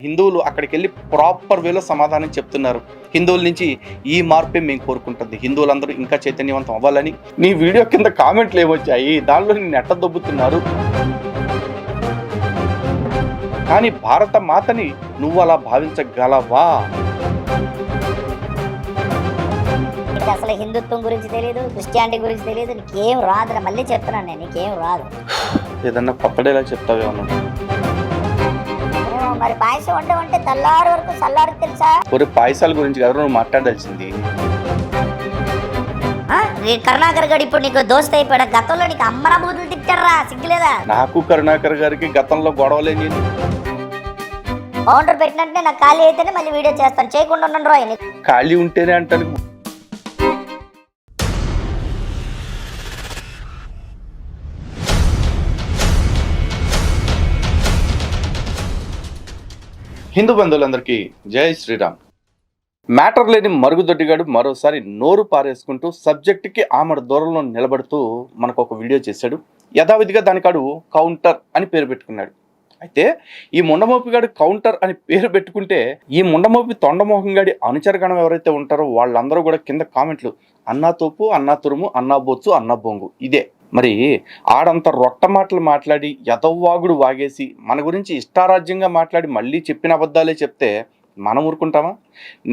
హిందువులు అక్కడికి వెళ్ళి ప్రాపర్ వేలో సమాధానం చెప్తున్నారు. హిందువుల నుంచి ఈ మార్పే మేము కోరుకుంటుంది. హిందువులందరూ ఇంకా చైతన్యవంతం అవ్వాలని. నీ వీడియో కింద కామెంట్లు ఏమొచ్చాయి, దానిలో నేను ఎట్ట దొబ్బుతున్నారు. కానీ భారత మాతని నువ్వు అలా భావించగలవా? అసలు హిందుత్వం గురించి తెలియదు, క్రిస్టియానిటీ గురించి తెలియదు, నీకేం రాదురా. మళ్ళీ చెప్తున్నాను నేను, నీకేం రాదు. ఏదన్నా కొత్త డైలాగ్ చెప్తావేమన్నా? మరి పాయసం వంటే తెల్లారి వరకు చల్లారి తెలుసా? ఒరే పాయసాల గురించి కదా నువ్వు మాట్లాడాల్సింది. కరుణాకర్ గారు ఇప్పుడు నీకు దోస్త్ అయిపోయాడు. గతంలో నీకు అమ్మరా బూతులు తిట్టారా, సిగ్గులేదా? నాకు కరుణాకర్ గారికి గతంలో గొడవలే. నేను కౌంటర్ పెట్టినట్టే నాకు ఖాళీ అయితేనే మళ్ళీ వీడియో చేస్తాను, చేయకుండా ఉండండి రోయ్. ఖాళీ ఉంటేనే అంటాను. హిందూ బంధువులందరికీ జై శ్రీరామ్. మ్యాటర్ లేని మరుగుదొడ్డిగాడు మరోసారి నోరు పారేసుకుంటూ సబ్జెక్టుకి ఆమడ దూరంలో నిలబడుతూ మనకు ఒక వీడియో చేశాడు. యథావిధిగా దానికాడు కౌంటర్ అని పేరు పెట్టుకున్నాడు. అయితే ఈ ముండమోపిగాడు కౌంటర్ అని పేరు పెట్టుకుంటే ఈ ముండమోపి తొండమోహంగాడి అనుచరగణం ఎవరైతే ఉంటారో వాళ్ళందరూ కూడా కింద కామెంట్లు అన్నా తోపు, అన్నా తురుము, అన్నా బొచ్చు, అన్నా బొంగు ఇదే. మరి ఆడంత రొట్ట మాటలు మాట్లాడి యదవ్వాగుడు వాగేసి మన గురించి ఇష్టారాజ్యంగా మాట్లాడి మళ్ళీ చెప్పిన అబద్ధాలే చెప్తే మనం ఊరుకుంటామా?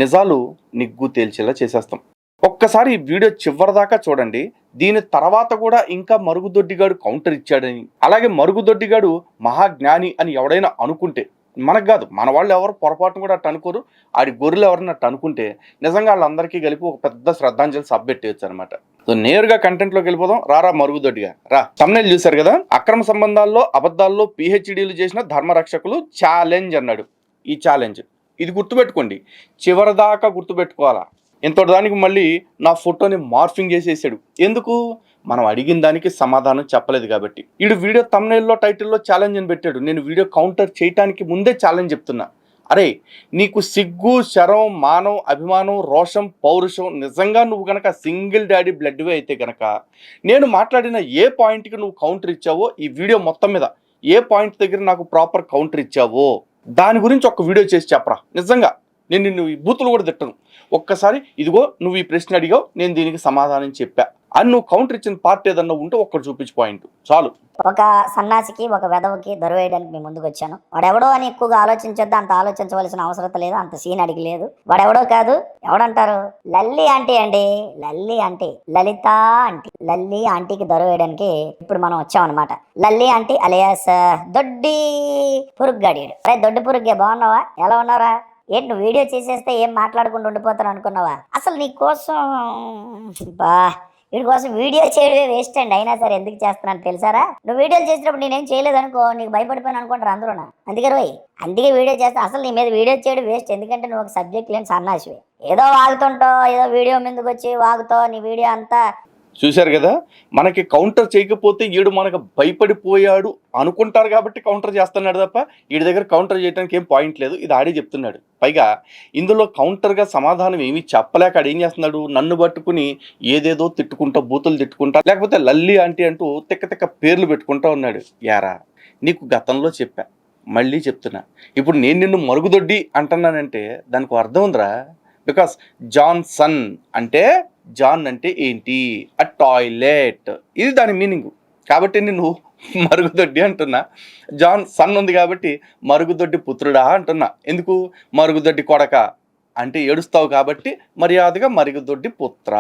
నిజాలు నిగ్గు తేల్చేలా చేసేస్తాం. ఒక్కసారి ఈ వీడియో చివరిదాకా చూడండి. దీని తర్వాత కూడా ఇంకా మరుగుదొడ్డిగాడు కౌంటర్ ఇచ్చాడని, అలాగే మరుగుదొడ్డిగాడు మహాజ్ఞాని అని ఎవడైనా అనుకుంటే, మనకు కాదు మన వాళ్ళు ఎవరు పొరపాటును కూడా అట్టు అనుకోరు. ఆడి గొర్రెలు ఎవరన్నా అట్టు అనుకుంటే నిజంగా వాళ్ళందరికీ కలిపి ఒక పెద్ద శ్రద్ధాంజలి సభ పెట్టేయచ్చు అనమాట. సో నేరుగా కంటెంట్లోకి వెళ్ళిపోదాం. రారా మరుగుదొడ్డిగా రా. తమ్నైల్ చూశారు కదా, అక్రమ సంబంధాల్లో అబద్ధాల్లో పిహెచ్డీలు చేసిన ధర్మరక్షకులు ఛాలెంజ్ అన్నాడు. ఈ ఛాలెంజ్ ఇది గుర్తుపెట్టుకోండి, చివరిదాకా గుర్తుపెట్టుకోవాలా. ఇంతటి దానికి మళ్ళీ నా ఫోటోని మార్ఫింగ్ చేసేసాడు. ఎందుకు? మనం అడిగిన దానికి సమాధానం చెప్పలేదు కాబట్టి. వీడు వీడియో తమ్నైల్లో టైటిల్లో ఛాలెంజ్ అని పెట్టాడు. నేను వీడియో కౌంటర్ చేయటానికి ముందే ఛాలెంజ్ చెప్తున్నా. అరే నీకు సిగ్గు, శరం, మానం, అభిమానం, రోషం, పౌరుషం నిజంగా నువ్వు గనక సింగిల్ డాడీ బ్లడ్వే అయితే గనక నేను మాట్లాడిన ఏ పాయింట్కి నువ్వు కౌంటర్ ఇచ్చావో, ఈ వీడియో మొత్తం మీద ఏ పాయింట్ దగ్గర నాకు ప్రాపర్ కౌంటర్ ఇచ్చావో దాని గురించి ఒక వీడియో చేసి చెప్పరా. నిజంగా నేను నిన్ను ఈ బూతులు కూడా తిట్టను. ఒక్కసారి ఇదిగో నువ్వు ఈ ప్రశ్న అడిగావు, నేను దీనికి సమాధానం చెప్పా అని నువ్వు కౌంటర్ ఇచ్చిన పార్ట్ ఏదన్నా ఉంటే ఒక్కటి చూపించి పాయింట్ చాలు. ఒక సన్నాసికి, ఒక వెధవకి దొరవేయడానికి మేము ముందుకు వచ్చాను. వాడెవడో అని ఎక్కువగా ఆలోచించొద్దు, అంత ఆలోచించవలసిన అవసరం లేదు, అంత సీన్ అడిగి లేదు. వాడెవడో కాదు, ఎవడంటారు? లల్లి ఆంటీ అండి. లల్లి ఆంటీ, లలిత ఆంటీ. లల్లి ఆంటీకి దొరవేయడానికి ఇప్పుడు మనం వచ్చాం అనమాట. లల్లి ఆంటీ అలియాస్ దొడ్డి పురుగ్గాడు. అరే దొడ్డి పురుగ్గే, బాగున్నావా? ఎలా ఉన్నారా? ఏంటి నువ్వు వీడియో చేసేస్తే ఏం మాట్లాడకుండా ఉండిపోతాను అనుకున్నావా? అసలు నీ కోసం వీడి కోసం వీడియో చేయడమే వేస్ట్ అండి. అయినా సరే ఎందుకు చేస్తున్నాను తెలుసారా? నువ్వు వీడియోలు చేసినప్పుడు నేనేం చేయలేదు అనుకో, నీకు భయపడిపోయాను అనుకుంటారు అందరూ. అందుకే రోయ్, అందుకే వీడియో చేస్తా. అసలు నీ మీద వీడియో చేయడం వేస్ట్, ఎందుకంటే నువ్వు ఒక సబ్జెక్ట్ లేని సన్నాసివే. ఏదో వాగుతుంటావు, ఏదో వీడియో ముందుకు వచ్చి వాగుతావు. నీ వీడియో అంతా చూశారు కదా. మనకి కౌంటర్ చేయకపోతే ఈడు మనకు భయపడిపోయాడు అనుకుంటారు కాబట్టి కౌంటర్ చేస్తున్నాడు తప్ప వీడి దగ్గర కౌంటర్ చేయడానికి ఏం పాయింట్ లేదు. ఇది ఆడే చెప్తున్నాడు. పైగా ఇందులో కౌంటర్గా సమాధానం ఏమీ చెప్పలేక ఆడు ఏం చేస్తున్నాడు, నన్ను పట్టుకుని ఏదేదో తిట్టుకుంటా, బూతులు తిట్టుకుంటా, లేకపోతే లల్లి ఆంటీ అంటూ తిక్క తిక్క పేర్లు పెట్టుకుంటా ఉన్నాడు. యారా నీకు గతంలో చెప్పా, మళ్ళీ చెప్తున్నా. ఇప్పుడు నేను నిన్ను మరుగుదొడ్డి అంటున్నానంటే దానికి అర్థం ఉందిరా. బికాస్ జాన్సన్ అంటే, జాన్ అంటే ఏంటి? అ టాయిలెట్, ఇది దాని మీనింగ్. కాబట్టి నేను మరుగుదొడ్డి అంటున్నా. జాన్ సన్ ఉంది కాబట్టి మరుగుదొడ్డి పుత్రుడా అంటున్నా. ఎందుకు? మరుగుదొడ్డి కొడక అంటే ఏడుస్తావు కాబట్టి మర్యాదగా మరుగుదొడ్డి పుత్ర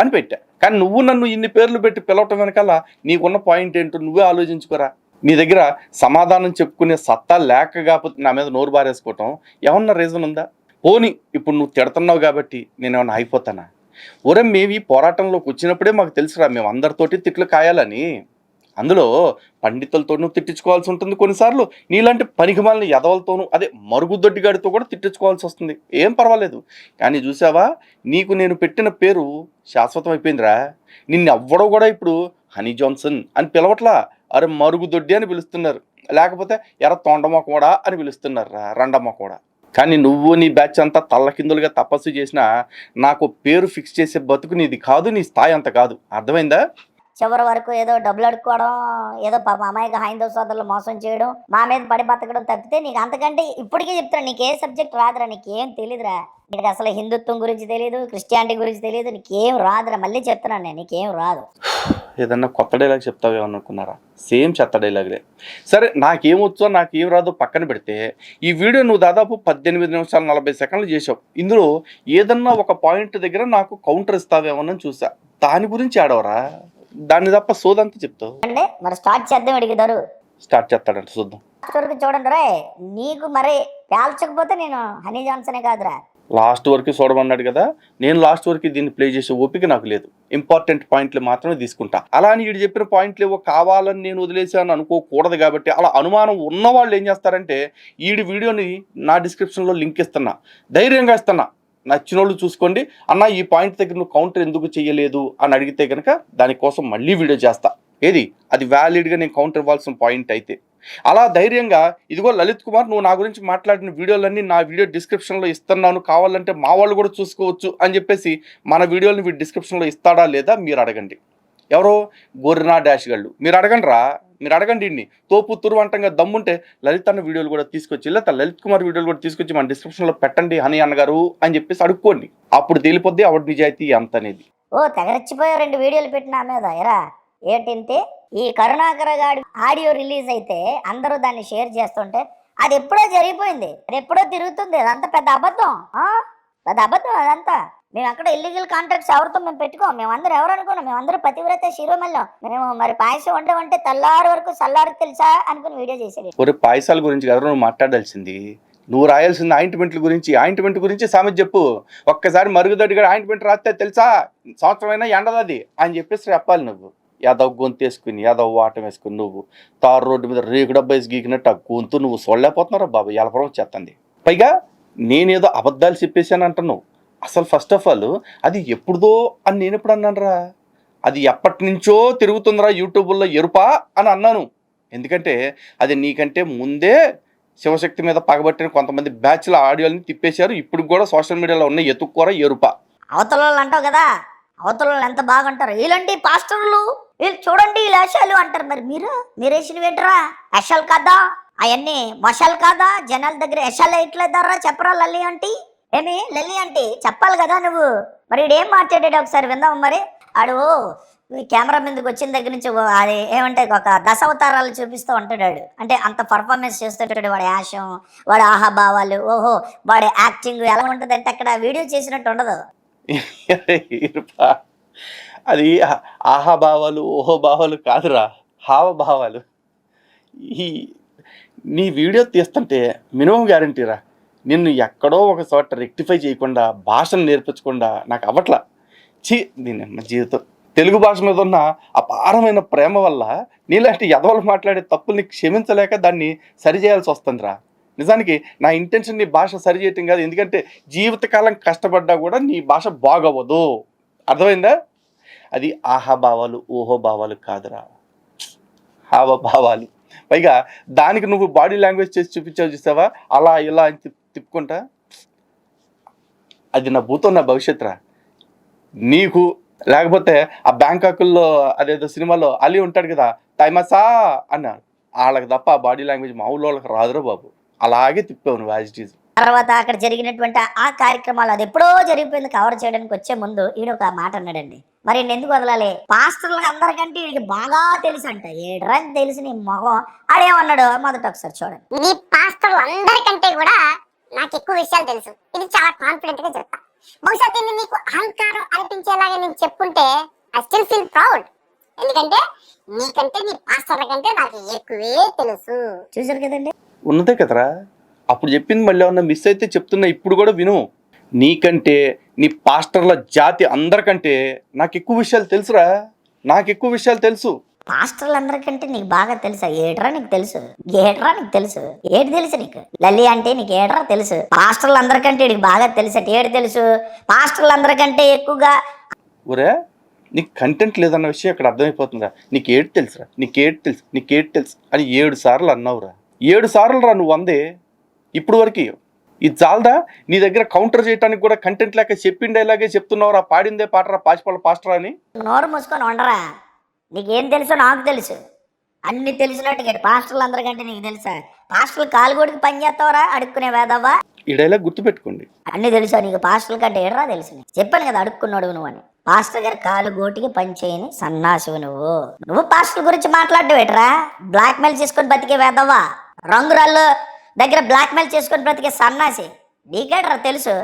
అని పెట్టా. కానీ నువ్వు నన్ను ఇన్ని పేర్లు పెట్టి పిలవటం వెనకాల నీకున్న పాయింట్ ఏంటో నువ్వే ఆలోచించుకోరా. నీ దగ్గర సమాధానం చెప్పుకునే సత్తా లేక కాకపోతే నా మీద నోరు బారేసుకోవటం ఏమన్నా రీజన్ ఉందా? పోనీ ఇప్పుడు నువ్వు తిడుతున్నావు కాబట్టి నేను ఏమన్నా అయిపోతానా? ఒరే మేము ఈ పోరాటంలోకి వచ్చినప్పుడే మాకు తెలుసురా, మేము అందరితోటి తిట్లు కాయాలని. అందులో పండితులతోనూ తిట్టించుకోవాల్సి ఉంటుంది, కొన్నిసార్లు నీలాంటి పనికిమాలిన యదవలతోనూ, అదే మరుగుదొడ్డిగాడితో కూడా తిట్టించుకోవాల్సి వస్తుంది. ఏం పర్వాలేదు. కానీ చూసావా, నీకు నేను పెట్టిన పేరు శాశ్వతం అయిపోయిందిరా. నిన్ను ఎవ్వడో కూడా ఇప్పుడు హనీ జాన్సన్ అని పిలవట్లా, అరే మరుగుదొడ్డి అని పిలుస్తున్నారు, లేకపోతే ఎర్ర తొండమొకడా అని పిలుస్తున్నారు రా, రండమొకడా. కానీ నువ్వు నీ బ్యాచ్ అంతా తల్లకిందులుగా తపస్సు చేసినా నాకు పేరు ఫిక్స్ చేసే బతుకు నీది కాదు, నీ స్థాయి అంత కాదు. అర్థమైందా? చివరి వరకు ఏదో డబ్బులు అడుక్కోవడం, ఏదో పాప అమాయక హైందవ సోదరులు మోసం చేయడం, మా మీద పడి బతకడం తప్పితే నీకు అంతకంటే ఇప్పటికీ చెప్తాను, నీకు ఏ సబ్జెక్ట్ రాదురా, నీకేం తెలియదురా. నీకు అసలు హిందుత్వం గురించి తెలియదు, క్రిస్టియానిటీ గురించి తెలియదు, నీకేం రాదురా. మళ్ళీ చెప్తున్నాను నేను, నీకేం రాదు. ఏదన్నా కొత్త డైలాగ్ చెప్తావేమో అనుకున్నారా? సేమ్ చెత్త డైలాగులే. సరే, నాకేమొచ్చో నాకేం రాదో పక్కన పెడితే, ఈ వీడియో నువ్వు దాదాపు 18 నిమిషాలు 40 సెకండ్లు చేసావు. ఇందులో ఏదన్నా ఒక పాయింట్ దగ్గర నాకు కౌంటర్ ఇస్తావేమోనని చూసా. దాని గురించి ఆడవరా? దాన్ని తప్ప సోదంతా చెప్తావు. అంటే మరి స్టార్ట్ చేద్దాం అడిగిదారు. స్టార్ట్ చేస్తాడంట, చూద్దాం. లాస్ట్ వరకు చూడండి రే, నీకు మరి పేల్చకపోతే నేను హనీ జాన్సనే కాదురా. లాస్ట్ వరకు చూడమన్నాడు కదా, నేను లాస్ట్ వరకు దీన్ని ప్లే చేసే ఓపిక నాకు లేదు. ఇంపార్టెంట్ పాయింట్లు మాత్రమే తీసుకుంటా. అలా అని వీడు చెప్పిన పాయింట్లు ఏవో కావాలని నేను వదిలేసాను అనుకోకూడదు. కాబట్టి అలా అనుమానం ఉన్న వాళ్ళు ఏం చేస్తారంటే, వీడి వీడియోని నా డిస్క్రిప్షన్లో లింక్ ఇస్తున్నా, ధైర్యంగా ఇస్తున్నా, నచ్చిన వాళ్ళు చూసుకోండి. అన్న ఈ పాయింట్ దగ్గర నువ్వు కౌంటర్ ఎందుకు చేయలేదు అని అడిగితే కనుక దానికోసం మళ్ళీ వీడియో చేస్తా. ఏది అది వ్యాలిడ్గా నేను కౌంటర్ ఇవ్వాల్సిన పాయింట్ అయితే. అలా ధైర్యంగా ఇదిగో లలిత్ కుమార్, నువ్వు నా గురించి మాట్లాడిన వీడియోలన్నీ నా వీడియో డిస్క్రిప్షన్లో ఇస్తున్నాను, కావాలంటే మా వాళ్ళు కూడా చూసుకోవచ్చు అని చెప్పేసి మన వీడియోని వీడి డిస్క్రిప్షన్లో ఇస్తాడా లేదా మీరు అడగండి. ఎవరో గొర్రెనా డాష్ గళ్ళు మీరు అడగండి రా, మీరు అడగండి. ఇన్ని తోపు తురువంటంగా దమ్ముంటే లలిత్ అన్న వీడియోలు కూడా తీసుకొచ్చి, లేదా లలిత్ కుమార్ వీడియోలు కూడా తీసుకొచ్చి మన డిస్క్రిప్షన్లో పెట్టండి హనీ అన్నగారు అని చెప్పేసి అడుక్కోండి. అప్పుడు తేలిపోద్ది ఆవిడ నిజాయితీ ఎంత అనేది. ఓ తెగరచ్చిపోయా 2 వీడియోలు పెట్టినా మీద ఎరా. ఏంటంటే ఈ కరుణాకర గాడి ఆడియో రిలీజ్ అయితే అందరూ దాన్ని షేర్ చేస్తుంటే అది ఎప్పుడో జరిగిపోయింది, అది ఎప్పుడో తిరుగుతుంది. అదంతా పెద్ద అబద్ధం, పెద్ద అబద్ధం అదంతా. మేము అక్కడ ఇల్లీగల్ కాంట్రాక్ట్స్ ఎవరితో మేము పెట్టుకోం. మేమందరూ ఎవరు అనుకున్నాం, మేమందరూ పతివ్రత శిరోమల్లం. మేము మరి పాయసం వంటే తెల్లారి వరకు చల్లారికి తెలుసా అనుకుని వీడియో చేసేది. ఒరే పాయసాల గురించి కదా నువ్వు మాట్లాడాల్సింది, నువ్వు రాయాల్సింది ఆయింట్మెంట్ల గురించి. ఆయింట్మెంట్ గురించి సామెత చెప్పు. ఒక్కసారి మరుగుదొడ్డిగా ఆయింట్మెంట్ రాస్తే తెలుసా సంవత్సరమైనా ఎండదది అని చెప్పేసి చెప్పాలి. నువ్వు యాదవ్ గొంతు వేసుకుని యాదవ్ వాటం వేసుకుని నువ్వు తారు రోడ్డు మీద రేకు డబ్బా వేసి గీకినట్టు ఆ గొంతు నువ్వు చూడలేకపోతున్నారా బాబు? ఎలపరం చేస్తుంది. పైగా నేనేదో అబద్ధాలు చెప్పేశాను అంటున్నావు. అసలు ఫస్ట్ ఆఫ్ ఆల్ అది ఎప్పుడుదో అని నేను ఎప్పుడు అన్నానురా? అది ఎప్పటి నుంచో తిరుగుతుందిరా యూట్యూబ్లో ఎరుపా అని అన్నాను. ఎందుకంటే అది నీకంటే ముందే శివశక్తి మీద పగబట్టిన కొంతమంది బ్యాచ్ల ఆడియోలని తిప్పేశారు. ఇప్పుడు కూడా సోషల్ మీడియాలో ఉన్న ఎతుక్కోర ఎరుప. అవతల వాళ్ళు అంటావు కదా, అవతల వాళ్ళు ఎంత బాగుంటారు, వీళ్ళండి పాస్టర్లు, వీళ్ళు చూడండి ఈ వేషాలు అంటారు. మరి మీరేసిన ఏంటరా? వేషాలు కాదా అవన్నీ? మషాలు కాదా? జనాల దగ్గర వేషాలు వేయట్లేదారా? చెప్పరా లల్లి ఆంటీ? ఏమి లల్లి ఆంటీ చెప్పాలి కదా నువ్వు. మరి ఈడేం మాట్లాడాడు ఒకసారి విందాం. మరి ఆడు కెమెరా మీదకి వచ్చిన దగ్గర నుంచి అది ఏమంటే ఒక దశావతారాలు చూపిస్తూ ఉంటాడు. అంటే అంత పర్ఫార్మెన్స్ చేస్తుంటాడు. వాడి యాషం, వాడి ఆహాభావాలు, ఓహో వాడి యాక్టింగ్ ఎలా ఉంటుంది అంటే అక్కడ వీడియో చేసినట్టు ఉండదు. అది ఆహాభావాలు ఓహోభావాలు కాదురా, హావభావాలు. ఈ నీ వీడియో తీస్తుంటే మినిమం గ్యారంటీరా, నిన్ను ఎక్కడో ఒక చోట రెక్టిఫై చేయకుండా, భాషను నేర్పించకుండా నాకు అవ్వట్లా. దీని జీవితం తెలుగు భాష మీద ఉన్న అపారమైన ప్రేమ వల్ల నీలాంటి ఎదవలు మాట్లాడే తప్పుల్ని క్షమించలేక దాన్ని సరిచేయాల్సి వస్తుందిరా. నిజానికి నా ఇంటెన్షన్ నీ భాష సరి చేయటం కాదు. ఎందుకంటే జీవితకాలం కష్టపడ్డా కూడా నీ భాష బాగవ్వదు. అర్థమైందా? అది ఆహాభావాలు ఓహోభావాలు కాదురా, హావభావాలు. పైగా దానికి నువ్వు బాడీ లాంగ్వేజ్ చేసి చూపించావు చూసావా, అలా ఇలా అని తిప్పుకుంటా. అది నా భూతం, నా భవిష్యత్ రా. నీకు లేకపోతే ఆ బ్యాంకాకుల్లో అదేదో సినిమాలో అలీ ఉంటాడు కదా, తైమసా అన్నారు, వాళ్ళకి తప్ప ఆ బాడీ లాంగ్వేజ్ మా ఊళ్ళో వాళ్ళకి రాదురా బాబు. అలాగే తిప్పావు నువ్వు యాజ్ ఇట్ ఈజ్. తర్వాత అక్కడ జరిగినటువంటి ఆ కార్యక్రమాలు అది ఎప్పుడో జరిగిపోయింది. కవర్ చేయడానికి వచ్చే ముందు ఈయన ఒక మాట అన్నాడండి. మరి ఎందుకు వదలాలి? పాస్టర్లకు అందరికంటే వీడికి బాగా తెలుసు అంట. ఏడ్రా తెలిసి నీ మొహం ఆడేమన్నాడు మొదట ఒకసారి చూడండి. ఈ పాస్టర్లు అందరికంటే కూడా నాకు ఎక్కువ విషయాలు తెలుసు, ఇది చాలా కాన్ఫిడెంట్ గా చెప్తా. బహుశా దీన్ని నీకు అహంకారం అనిపించేలాగా నేను చెప్పుంటే ఐ స్టిల్ ఫీల్ ప్రౌడ్. ఎందుకంటే నీకంటే నీ పాస్టర్ల కంటే నాకు ఎక్కువే తెలుసు. చూసారు కదండి, ఉన్నదే కదరా. అప్పుడు చెప్పింది మళ్ళీ ఏమన్నా మిస్ అయితే చెప్తున్నా, ఇప్పుడు కూడా విను. నీకంటే నీ పాస్టర్ల జాతి అందరికంటే నాకు ఎక్కువ విషయాలు తెలుసురా, నాకు ఎక్కువ విషయాలు తెలుసు. పాస్టర్లు అందరికంటే నీకు బాగా తెలుసా? ఏట్రా నీకు తెలుసు, ఏట్రా నీకు తెలుసు, ఏడు తెలుసు నీకు? లల్లి అంటే నీకు ఏట్రా తెలుసు? పాస్టర్లు అందరికంటే నీకు బాగా తెలుసు అంటే ఏడు తెలుసు? పాస్టర్లు అందరికంటే ఎక్కువగా ఊరే నీకు కంటెంట్ లేదన్న విషయం ఇక్కడ అర్థమైపోతుందా? నీకేటి తెలుసురా, నీకేటి తెలుసు, నీకేటి తెలుసు అని 7 సార్లు అన్నావురా. 7 సార్లు రా నువ్వు అందే ఇప్పుడు వరకు. ఇది చాలదా? నీ దగ్గర కౌంటర్ చేయడానికి కూడా కంటెంట్ లేక చెప్పిండే ఇలాగే చెప్తున్నావురా, పాడిందే పాటరా పాచిపళ్ళ పాస్టరా అని. నోరు మూసుకొని ఉండరా. నీకేం తెలుసో నాకు తెలుసు. అన్ని తెలిసినట్టుగా పాస్టర్లు అందరికంటే నీకు తెలుసా? పాస్టర్లు కాలుగోడికి పని చేస్తావరా అడుక్కునే వేదవ్వా? ఈ డైలాగ్ గుర్తుపెట్టుకోండి. అన్ని తెలుసా నీకు? పాస్టర్ల కంటే ఏడరా తెలుసు నీకు? చెప్పాను కదా అడుక్కున్నాడు నువ్వు అని. పాస్టర్ గారు కాలు గోటికి పని చేయని సన్నాసువు నువ్వు పాస్టర్ గురించి మాట్లాడడం ఏంట్రా? బ్లాక్ మెయిల్ చేసుకొని బతికే వేదవ్వా, రంగురాళ్ళు దగ్గర బ్లాక్ మెయిల్ చేసుకొని బ్రతికే సన్నాసి నీకేట్రా తెలుసు?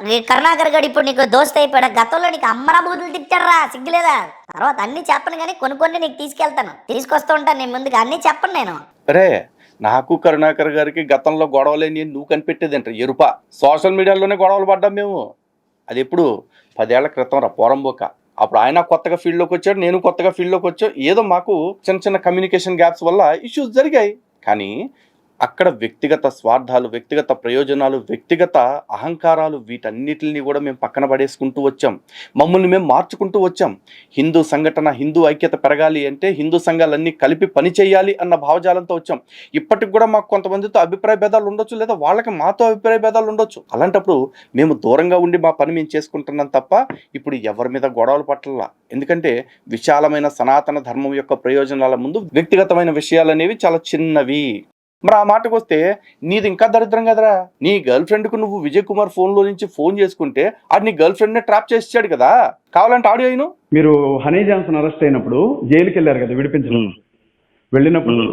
నీ కరుణాకర్ గడు ఇప్పుడు నీకు దోస్త్ అయిపోయాడు. గతంలో నీకు అమ్మరా బూతులు తిట్టారా, సిగ్గులేదా? తర్వాత అన్ని చెప్పను కానీ కొన్ని నీకు తీసుకొస్తూ ఉంటాను నేను ముందుగా. అన్ని చెప్పను నేను. రే, నాకు కరుణాకర్ గారికి గతంలో గొడవలే నేను నువ్వు కనిపెట్టేదంట ఎరుప. సోషల్ మీడియాలోనే గొడవలు పడ్డాం మేము. అది ఎప్పుడు 10 ఏళ్ల క్రితం రా, పోరంబోక. అప్పుడు ఆయన కొత్తగా ఫీల్డ్లోకి వచ్చాడు, నేను కొత్తగా ఫీల్డ్లోకి వచ్చాను. ఏదో మాకు చిన్న కమ్యూనికేషన్ గ్యాప్స్ వల్ల ఇష్యూస్ జరిగాయి. కానీ అక్కడ వ్యక్తిగత స్వార్థాలు, వ్యక్తిగత ప్రయోజనాలు, వ్యక్తిగత అహంకారాలు, వీటన్నిటిని కూడా మేము పక్కన పడేసుకుంటూ వచ్చాం. మమ్మల్ని మేము మార్చుకుంటూ వచ్చాం. హిందూ సంఘటన, హిందూ ఐక్యత పెరగాలి అంటే హిందూ సంఘాలన్నీ కలిపి పని చేయాలి అన్న భావజాలంతో వచ్చాం. ఇప్పటికి కూడా మాకు కొంతమందితో అభిప్రాయ భేదాలు ఉండొచ్చు, లేదా వాళ్ళకి మాతో అభిప్రాయ భేదాలు ఉండొచ్చు. అలాంటప్పుడు మేము దూరంగా ఉండి మా పని మేము చేసుకుంటున్నాం తప్ప ఇప్పుడు ఎవరి మీద గొడవలు పట్టలా. ఎందుకంటే విశాలమైన సనాతన ధర్మం యొక్క ప్రయోజనాల ముందు వ్యక్తిగతమైన విషయాలు అనేవి చాలా చిన్నవి. మరి ఆ మాటకు వస్తే నీది ఇంకా దరిద్రం కదరా. నీ గర్ల్ ఫ్రెండ్కు నువ్వు విజయ్ కుమార్ ఫోన్లో నుంచి ఫోన్ చేసుకుంటే అది నీ గర్ల్ ఫ్రెండ్నే ట్రాప్ చేసాడు కదా. కావాలంటే ఆడియో అయిను. మీరు హనీ జాన్సన్ అరెస్ట్ అయినప్పుడు జైలుకి వెళ్ళారు కదా, విడిపించడం వెళ్ళినప్పుడు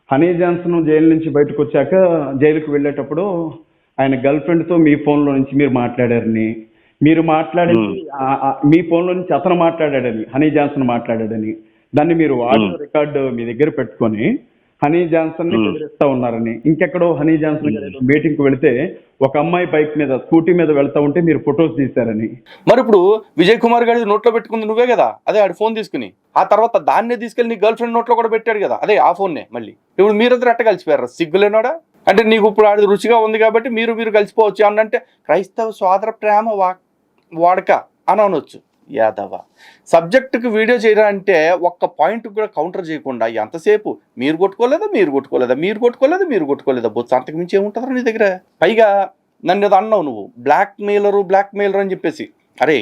హనీ జాన్సన్ జైలు నుంచి బయటకు వచ్చాక జైలుకి వెళ్ళేటప్పుడు ఆయన గర్ల్ ఫ్రెండ్తో మీ ఫోన్లో నుంచి మీరు మాట్లాడారని, మీరు మాట్లాడేది మీ ఫోన్లో నుంచి అతను మాట్లాడాడని, హనీ జాన్సన్ మాట్లాడాడని, దాన్ని మీరు ఆడియో రికార్డు మీ దగ్గర పెట్టుకొని హనీ జాన్సన్ ని బెదిరిస్తా ఉన్నారని, ఇంకెక్కడో హనీ జాన్సన్ మీటింగ్ కు వెళితే ఒక అమ్మాయి బైక్ మీద స్కూటీ మీద వెళ్తా ఉంటే మీరు ఫొటోస్ తీశారని. మరి ఇప్పుడు విజయ్ కుమార్ గారి నోట్లో పెట్టుకుంది నువ్వే కదా, అదే ఆడి ఫోన్ తీసుకుని. ఆ తర్వాత దాన్నే తీసుకెళ్లి నీ గర్ల్ ఫ్రెండ్ నోట్లో కూడా పెట్టాడు కదా, అదే ఆ ఫోన్నే. మళ్ళీ ఇప్పుడు మీరిద్దరు అట్ట కలిసిపోయారు, సిగ్గులేనోడా? అంటే నీకు ఇప్పుడు ఆడి రుచిగా ఉంది కాబట్టి మీరు కలిసిపోవచ్చు అని అంటే క్రైస్తవ సోదర ప్రేమ వాడక అని అనొచ్చు. యాదవ సబ్జెక్టుకి వీడియో చేయడం అంటే ఒక్క పాయింట్ కూడా కౌంటర్ చేయకుండా ఎంతసేపు మీరు కొట్టుకోలేదా బొత్స, అంతకు మించి ఏముంటుందా నీ దగ్గర? పైగా నన్ను ఏదో అన్నావు నువ్వు, బ్లాక్ మెయిలర్ అని చెప్పేసి. అరే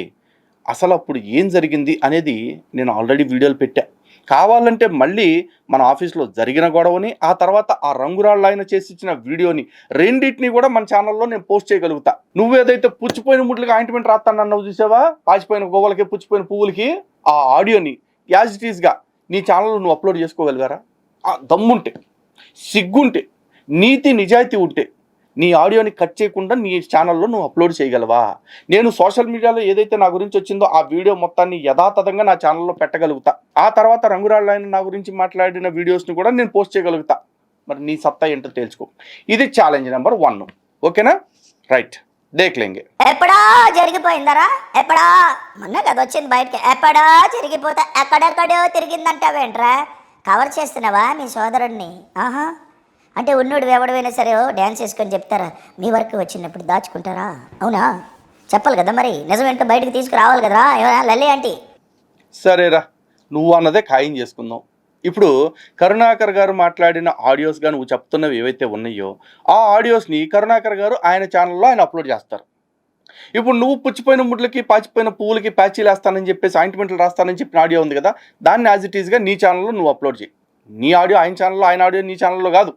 అసలు అప్పుడు ఏం జరిగింది అనేది నేను ఆల్రెడీ వీడియోలు పెట్టా. కావాలంటే మళ్ళీ మన ఆఫీస్లో జరిగిన గొడవని, ఆ తర్వాత ఆ రంగురాళ్ళు ఆయన చేసి ఇచ్చిన వీడియోని, రెండింటిని కూడా మన ఛానల్లో నేను పోస్ట్ చేయగలుగుతా. నువ్వేదైతే పుచ్చిపోయిన ముడ్లకి ఆయింట్మెంట్ రాస్తానన్నావు చూసావా, పాచిపోయిన గోవలకి పుచ్చిపోయిన పువ్వులకి, ఆ ఆడియోని యాజ్ ఇట్ ఈస్గా నీ ఛానల్లో నువ్వు అప్లోడ్ చేసుకోగలిగారా? దమ్ముంటే, సిగ్గుంటే, నీతి నిజాయితీ ఉంటే నీ ఆడియోని కట్ చేయకుండా నీ ఛానల్లో నువ్వు అప్లోడ్ చేయగలవా? నేను సోషల్ మీడియాలో ఏదైతే నా గురించి వచ్చిందో ఆ వీడియో మొత్తాన్ని యథాతథంగా నా ఛానల్లో పెట్టగలుగుతా. ఆ తర్వాత రంగురాళ్ళు ఆయన నా గురించి మాట్లాడిన వీడియోస్ని కూడా నేను పోస్ట్ చేయగలుగుతా. మరి నీ సత్తా ఏంటో తెలుసుకో. ఇది ఛాలెంజ్ నెంబర్ 1. ఓకేనా? రైట్, దేఖ్లేంగే. ఎప్పుడో జరిగిపోయిందరా, ఎప్పుడో మొన్న కదా వచ్చింది బయటకి. ఎప్పుడో జరిగిపోతే ఎక్కడెక్కడో తిరిగిందంటావేంట్రా? కవర్ చేస్తున్నావా మీ సోదరుడిని? అంటే ఉన్నోడు ఎవడైనా సరే డ్యాన్స్ వేసుకొని చెప్తారా? మీ వరకు వచ్చినప్పుడు దాచుకుంటారా? అవునా? చెప్పాలి కదా మరి, నిజమేంటో బయటకు తీసుకురావాలి కదరా లల్లి ఆంటీ. సరేరా, నువ్వు అన్నదే ఖాయం చేసుకుందాం. ఇప్పుడు కరుణాకర్ గారు మాట్లాడిన ఆడియోస్గా నువ్వు చెప్తున్నవి ఏవైతే ఉన్నాయో ఆ ఆడియోస్ని కరుణాకర్ గారు ఆయన ఛానల్లో ఆయన అప్లోడ్ చేస్తారు. ఇప్పుడు నువ్వు పుచ్చిపోయిన ముడ్లకి, పాచిపోయిన పువ్వులకి ప్యాచీలు వేస్తానని చెప్పేసి, ఆయింట్మెంట్లు రాస్తానని చెప్పిన ఆడియో ఉంది కదా, దాన్ని యాజ్ ఇట్ ఈస్గా నీ ఛానల్లో నువ్వు అప్లోడ్ చేయి. నీ ఆడియో ఆయన ఛానల్లో, ఆయన ఆడియో నీ ఛానల్లో కాదు.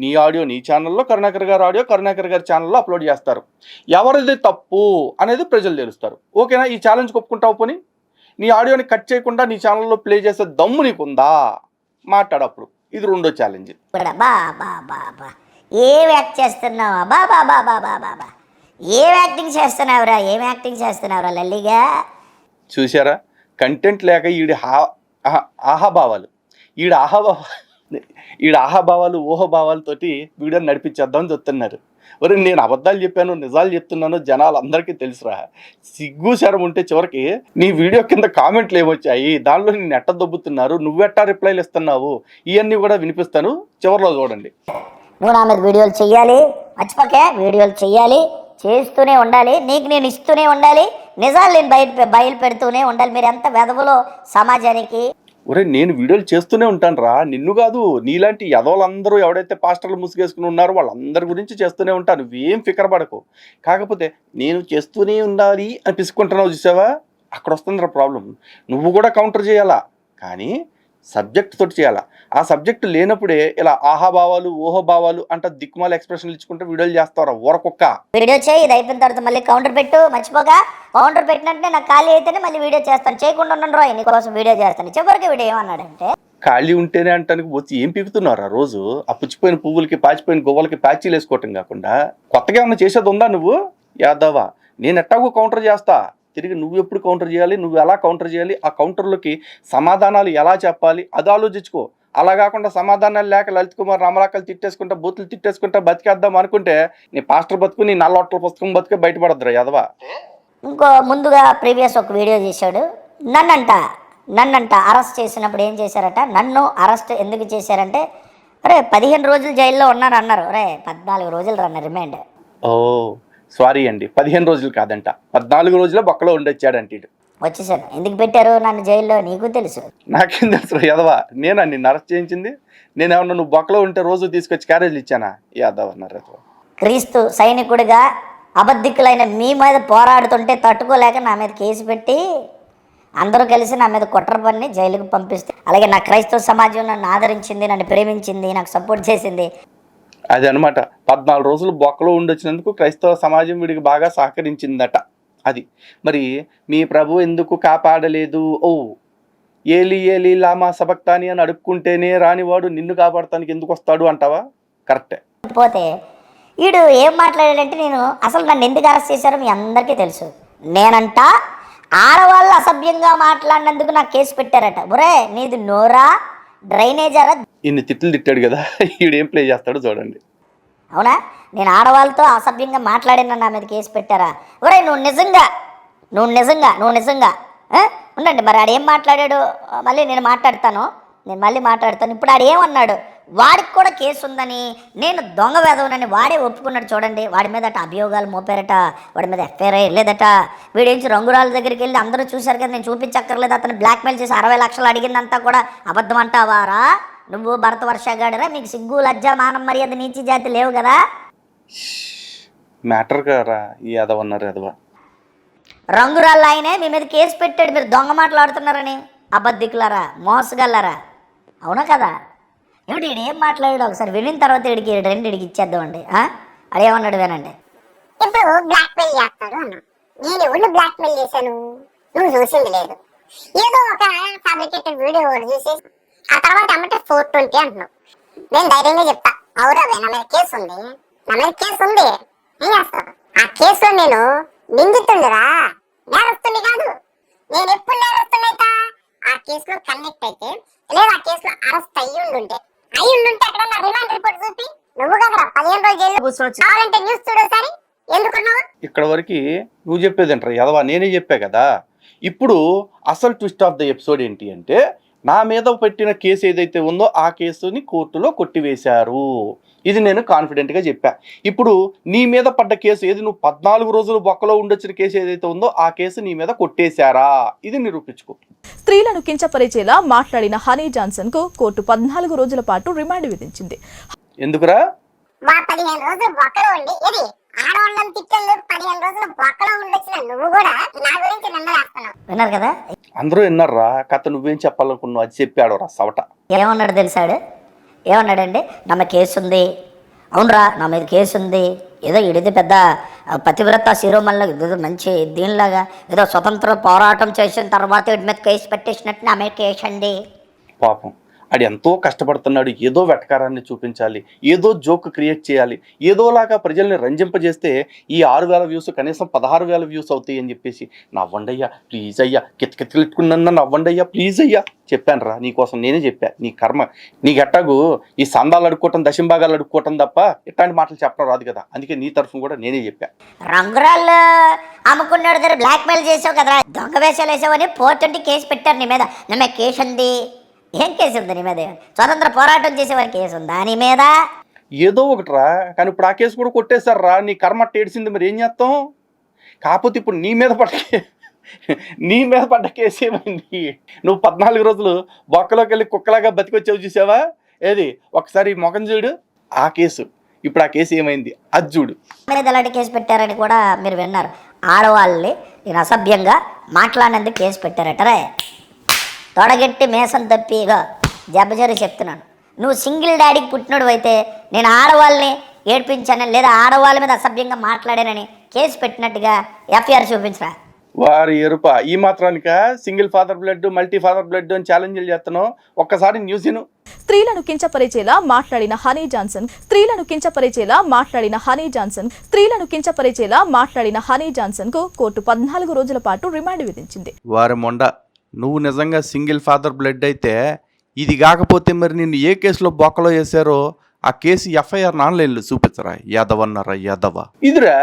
నీ ఆడియో నీ ఛానల్లో, కరుణాకర్ గారి ఆడియో కరుణాకర్ గారి ఛానల్లో అప్లోడ్ చేస్తారు. ఎవరిది తప్పు అనేది ప్రజలు తెలుస్తారు. ఓకేనా? ఈ ఛాలెంజ్ ఒప్పుకుంటావు? పోనీ నీ ఆడియోని కట్ చేయకుండా నీ ఛానల్లో ప్లే చేసే దమ్ము నీకుందా? మాట్లాడప్పుడు. ఇది 2వ ఛాలెంజ్. ఏం యాక్ట్ చేస్తున్నావా బాబా? ఏం యాక్టింగ్ చేస్తున్నావురా లల్లిగా? చూసారా, కంటెంట్ లేక ఈడ ఆహాభావాలు ఊహభావాలతోటి వీడియోని నడిపించేద్దామని చెప్తున్నారు. మరి నేను అబద్ధాలు చెప్పాను, నిజాలు చెప్తున్నాను, జనాలు అందరికీ తెలుసురా. సిగ్గు శరం ఉంటే చివరికి నీ వీడియో కింద కామెంట్లు ఏమొచ్చాయి, దానిలో నేను ఎట్ట దొబ్బుతున్నారు, నువ్వెట్టా రిప్లైలు ఇస్తున్నావు, ఇవన్నీ కూడా వినిపిస్తాను, చివరిలో చూడండి. నువ్వు నా మీద వీడియోలు చెయ్యాలి, మర్చిపోకే. వీడియోలు చెయ్యాలి, చేస్తూనే ఉండాలి, నీకు నేను ఇస్తూనే ఉండాలి, నిజాలు నేను బయలు పెడుతూనే ఉండాలి. మీరు ఎంత వెధవలో సమాజానికి. ఒరే, నేను వీడియోలు చేస్తూనే ఉంటాను రా, నిన్ను కాదు, నీలాంటి యదవులందరూ ఎవడైతే పాస్టర్లు ముసుగేసుకుని ఉన్నారో వాళ్ళందరి గురించి చేస్తూనే ఉంటాను. నువ్వేం ఫికర్ పడకు. కాకపోతే నేను చేస్తూనే ఉండాలి అని పిసుకుంటున్నావు చూసావా, అక్కడ వస్తుందిరా ప్రాబ్లం. నువ్వు కూడా కౌంటర్ చేయాలా. కానీ సబ్జెక్ట్ తోటి చేయాలా. ఆ సబ్జెక్ట్ లేనప్పుడే ఇలా ఆహాభావాలు ఊహోభావాలు అంటే దిక్కుమాల ఎక్స్ప్రెషన్లు ఇచ్చుకుంటే వీడియోలు చేస్తారా ఊరకొక్క. వీడియో చేయి, ఇది అయిపోయిన తర్వాత మళ్ళీ కౌంటర్ పెట్టు, మర్చిపోక. కౌంటర్ పెట్టినట్టే నాకు ఖాళీ అయితేనే మళ్ళీ వీడియో చేస్తాను, చేయకుండా ఉండను రోయ్ నీకోసం వీడియో చేస్తాను. చివరికి వీడియో ఏమన్నాడంటే, ఖాళీ ఉంటేనే అంటానికి వచ్చి ఏం పీకుతున్నారు ఆ రోజు? ఆ పుచ్చిపోయిన పువ్వులకి పాచిపోయిన గొవ్వలకి ప్యాచీలు వేసుకోవటం కాకుండా కొత్తగా ఏమన్నా చేసేది ఉందా నువ్వు యాదవా? నేను ఎట్టాగో కౌంటర్ చేస్తా, తిరిగి నువ్వు ఎప్పుడు కౌంటర్ చేయాలి, నువ్వు ఎలా కౌంటర్ చేయాలి, ఆ కౌంటర్లోకి సమాధానాలు ఎలా చెప్పాలి అది ఆలోచించుకో. అలా కాకుండా సమాధానాలు లేక లలిత్ కుమార్ రామరాకలు తిట్టేసుకుంటా బూతులు తిట్టేసుకుంటా బతికేద్దాం అనుకుంటే నీ పాస్టర్ బతుకు నీ నల్లొట్టల పుస్తకం బతుకే బయటపడద్దురా యాదవా. ఇంకో ముందుగా ప్రీవియస్ ఒక వీడియో చేశాడు. నన్నంట అరెస్ట్ చేసినప్పుడు ఏం చేశారట, నన్ను అరెస్ట్ ఎందుకు చేశారంటే, అరే 15 రోజులు జైల్లో అన్నారు. అరే 14 రోజులు రన్న రిమైండ్. ఓ సారీ అండి, 15 రోజులు కాదంట, 14 రోజుల బొక్కలో ఉండొచ్చాడంట ఇటు. వచ్చేసాను. ఎందుకు పెట్టారు నన్ను జైల్లో నీకు తెలుసు. నాకేం తెలుసు యాదవా? నేనా నిన్ను అరెస్ట్ చేయించింది? నేనేమన్నా నువ్వు బొక్కలో ఉంటే రోజు తీసుకొచ్చి క్యారేజీలు ఇచ్చానా యాదవ్ అన్నారు. క్రీస్తు సైనికుడిగా అబద్ధికులైన మీ మీద పోరాడుతుంటే తట్టుకోలేక నా మీద కేసు పెట్టి అందరూ కలిసి నా మీద కుట్ర పన్ని జైలుకు పంపిస్తే, అలాగే నా క్రైస్తవ సమాజం నన్ను ఆదరించింది, నన్ను ప్రేమించింది, నాకు సపోర్ట్ చేసింది. అది అనమాట, 14 రోజులు బొక్కలో ఉండొచ్చినందుకు క్రైస్తవ సమాజం వీడికి బాగా సహకరించిందట. అది మరి మీ ప్రభు ఎందుకు కాపాడలేదు? ఓ ఏలి లామా సబక్తాని అని అడుక్కుంటేనే రానివాడు నిన్ను కాపాడటానికి ఎందుకు వస్తాడు అంటావా? కరెక్టే. పోతే వీడు ఏం మాట్లాడాడంటే, నేను అసలు నన్ను ఎందుకు అరెస్ట్ చేశారో మీ అందరికీ తెలుసు. నేనంట ఆడవాళ్ళు అసభ్యంగా మాట్లాడినందుకు నాకు కేసు పెట్టారట. ఒరే నీది నోరా డ్రైనేజరా? ఇన్ని తిట్లు తిట్టాడు కదా, ఈడేం ప్లే చేస్తాడో చూడండి. అవునా, నేను ఆడవాళ్ళతో అసభ్యంగా మాట్లాడిన నా మీద కేసు పెట్టారా? ఒరే నువ్వు నిజంగా ఉండండి. మరి ఆడేం మాట్లాడాడు మళ్ళీ నేను మాట్లాడతాను. ఇప్పుడు ఆడేమన్నాడు, వాడికి కూడా కేసు ఉందని, నేను దొంగ వేదవనని వాడే ఒప్పుకున్నాడు. చూడండి, వాడి మీద అభియోగాలు మోపారట, వాడి మీద ఎఫ్ఐఆర్ లేదట. వీడేంచి రంగురాల దగ్గరికి వెళ్ళి అందరూ చూశారు కదా, నేను చూపించక్కర్లేదు, అతను బ్లాక్మెయిల్ చేసి 60 లక్షలు అడిగిందంతా కూడా అబద్ధం అంటావారా? నువ్వు భరత వర్షగాడరా? మీకు సిగ్గు లజ్జ మానం మర్యాద నీచి జాతి లేవు కదా? మ్యాటర్ కారా ఈ యాదవ్ అన్నారు యాదవ. రంగురాళ్ళ ఆయనే మీ మీద కేసు పెట్టాడు, మీరు దొంగ మాట్లాడుతున్నారని. అబద్ధికులారా, మోసగలరా, అవునా కదా? ఏమిటి ఈడు ఏం మాట్లాడాడు ఒకసారి వినిన తర్వాత ఇడికి ఇచ్చేద్దామండి. అదేమన్నాడు వినండి. ఇప్పుడు బ్లాక్ మెయిల్ చేస్తాడు అన్నా, నేను ఎవరు బ్లాక్ మెయిల్ చేశాను? నువ్వు చూసింది లేదు, ఏదో ఒక ఫ్యాబ్రికేటెడ్ వీడియో చూసి ఆ తర్వాత అమ్మటే 420 అంటున్నావు. నేను ధైర్యంగా చెప్తా, అవురా నా మీద కేసు ఉంది, ఏం చేస్తావు? ఆ కేసులో నేను నిందితుండరా, నేరస్తుని కాదు. నేను ఎప్పుడు నేరస్తున్నైతా ఆ కేసులో కనెక్ట్ అయితే, లేదా ఆ కేసులో అరెస్ట్ అయ్యి ఉండుంటే అక్కడ నా రిమాండ్ రిపోర్ట్ చూపి, నువ్వు కదా 15 రోజులు జైల్లో కూర్చోవచ్చు. కావాలంటే న్యూస్ చూడోసారి. ఎందుకున్నావు? ఇక్కడ వరకు నువ్వు చెప్పేది అంటారు యాదవ, నేనే చెప్పా కదా. ఇప్పుడు అసలు ట్విస్ట్ ఆఫ్ ద ఎపిసోడ్ ఏంటి అంటే, నా మీద పెట్టిన కేసు ఏదైతే ఉందో ఆ కేసుని కోర్టులో కొట్టివేశారు. ఇది నేను కాన్ఫిడెంట్గా చెప్పా. ఇప్పుడు నీ మీద పడ్డ కేసు ఏది, నువ్వు 14 రోజులు బొక్కలో ఉండొచ్చిన కేసు ఏదైతే ఉందో ఆ కేసు నీ మీద కొట్టేశారా? ఇది నిరూపించుకో. స్త్రీలను కించపరిచేలా మాట్లాడిన హనీ జాన్సన్ కు కోర్టు 14 రోజుల పాటు రిమాండ్ విధించింది. ఎందుకురా? 15 రోజులు బొక్కలో ఉండి, ఇది ఆడవాళ్ళని తిట్టలు 15 రోజులు బొక్కలో ఉండొచ్చిన నువ్వు కూడా నా గురించి నిందలేస్తున్నావు. విన్నారు కదా, అందరూ విన్నారా? కథ నువ్వేం చెప్పాలనుకున్నావు అది చెప్పాడు రా సవట. ఏమన్నాడు తెలుసాడు? ఏమన్నాడండి, నా మీద కేసు ఉంది. అవునరా, నా మీద కేసు ఉంది. ఏదో ఇడిది పెద్ద పతివ్రత శిరోమణిలో ఏదో మంచి దీనిలాగా ఏదో స్వతంత్ర పోరాటం చేసిన తర్వాత వీటి మీద కేసు పెట్టేసినట్టు నా మీద కేసు అండి. పాపం ఆడు ఎంతో కష్టపడుతున్నాడు, ఏదో వెటకారాన్ని చూపించాలి, ఏదో జోక్ క్రియేట్ చేయాలి, ఏదోలాగా ప్రజల్ని రంజింపజేస్తే ఈ 6,000 వ్యూస్ కనీసం 16,000 వ్యూస్ అవుతాయి అని చెప్పేసి, నవ్వండయ్యా ప్లీజ్ అయ్యా, కితకితలుట్టుకున్నా నవ్వండయ్యా ప్లీజ్ అయ్యా చెప్పాను రా. నీకోసం నేనే చెప్పా, నీ కర్మ. నీకు ఎట్టాగు ఈ సందాలు అడుక్కోవటం, దశంభాగాలు అడుక్కోవటం తప్ప ఇట్లాంటి మాటలు చెప్పడం రాదు కదా, అందుకే నీ తరఫున కూడా నేనే చెప్పా. రంగురాళ్ళు అమ్ముకున్నాడు దగ్గర బ్లాక్మెయిల్ చేసావు కదా, దొంగ వేషాలు వేసావని 420 కేసు పెట్టారు నీ మీద. నా మీద కేసు ఉంది. ఏం కేసు ఉంది నీ మీద? స్వతంత్ర పోరాటం చేసేవారి కేసు ఉందా నీ మీద? ఏదో ఒకటి రా, కానీ ఇప్పుడు ఆ కేసు కూడా కొట్టేశారు రా. నీ కర్మ ఏడిసింది, మరి ఏం చేస్తాం? కాకపోతే ఇప్పుడు నీ మీద పడ్డ కేసు ఏమైంది? నువ్వు 14 రోజులు బొక్కలోకి వెళ్ళి కుక్కలాగా బతికొచ్చావు చూసావా? ఏది ఒకసారి మొఖం చూడు, ఆ కేసు. ఇప్పుడు ఆ కేసు ఏమైంది అది చూడు. మీద ఎలాంటి కేసు పెట్టారని కూడా మీరు విన్నారు. ఆడవాళ్ళని నేను అసభ్యంగా మాట్లాడినందుకు కేసు పెట్టారటరే. తొడగెట్టి మేసం తప్పిగా జబ్బజరి చెప్తున్నాను. నువ్వు సింగిల్ డాడీకి పుట్టినోడు అయితే నేను ఆడవాళ్ళని ఏడ్పించానని లేదా ఆడవాళ్ళ మీద అసభ్యంగా మాట్లాడానని కేసు పెట్టినట్టుగా ఎఫ్ఐఆర్ చూపించరా. వారి ఎరుప ఈ మాత్రానిక single father blood multi father blood అని ఛాలెంజ్లు చేస్తున్నావు. ఒక్కసారి న్యూస్ విను. స్త్రీలను కించపరిచేలా మాట్లాడిన హనీ జాన్సన్ కు కోర్టు 14 రోజుల పాటు రిమాండ్ విధించింది. వారి మొండ, నువ్వు నిజంగా సింగిల్ ఫాదర్ బ్లడ్ అయితే ఇది కాకపోతే మరి నిన్ను ఏ కేసులో బొక్కలో వేశారో ఆ కేసు ఎఫ్ఐఆర్ ఆన్లైన్లో చూపించరా. యాదవన్నారా యాదవ. ఇదిరా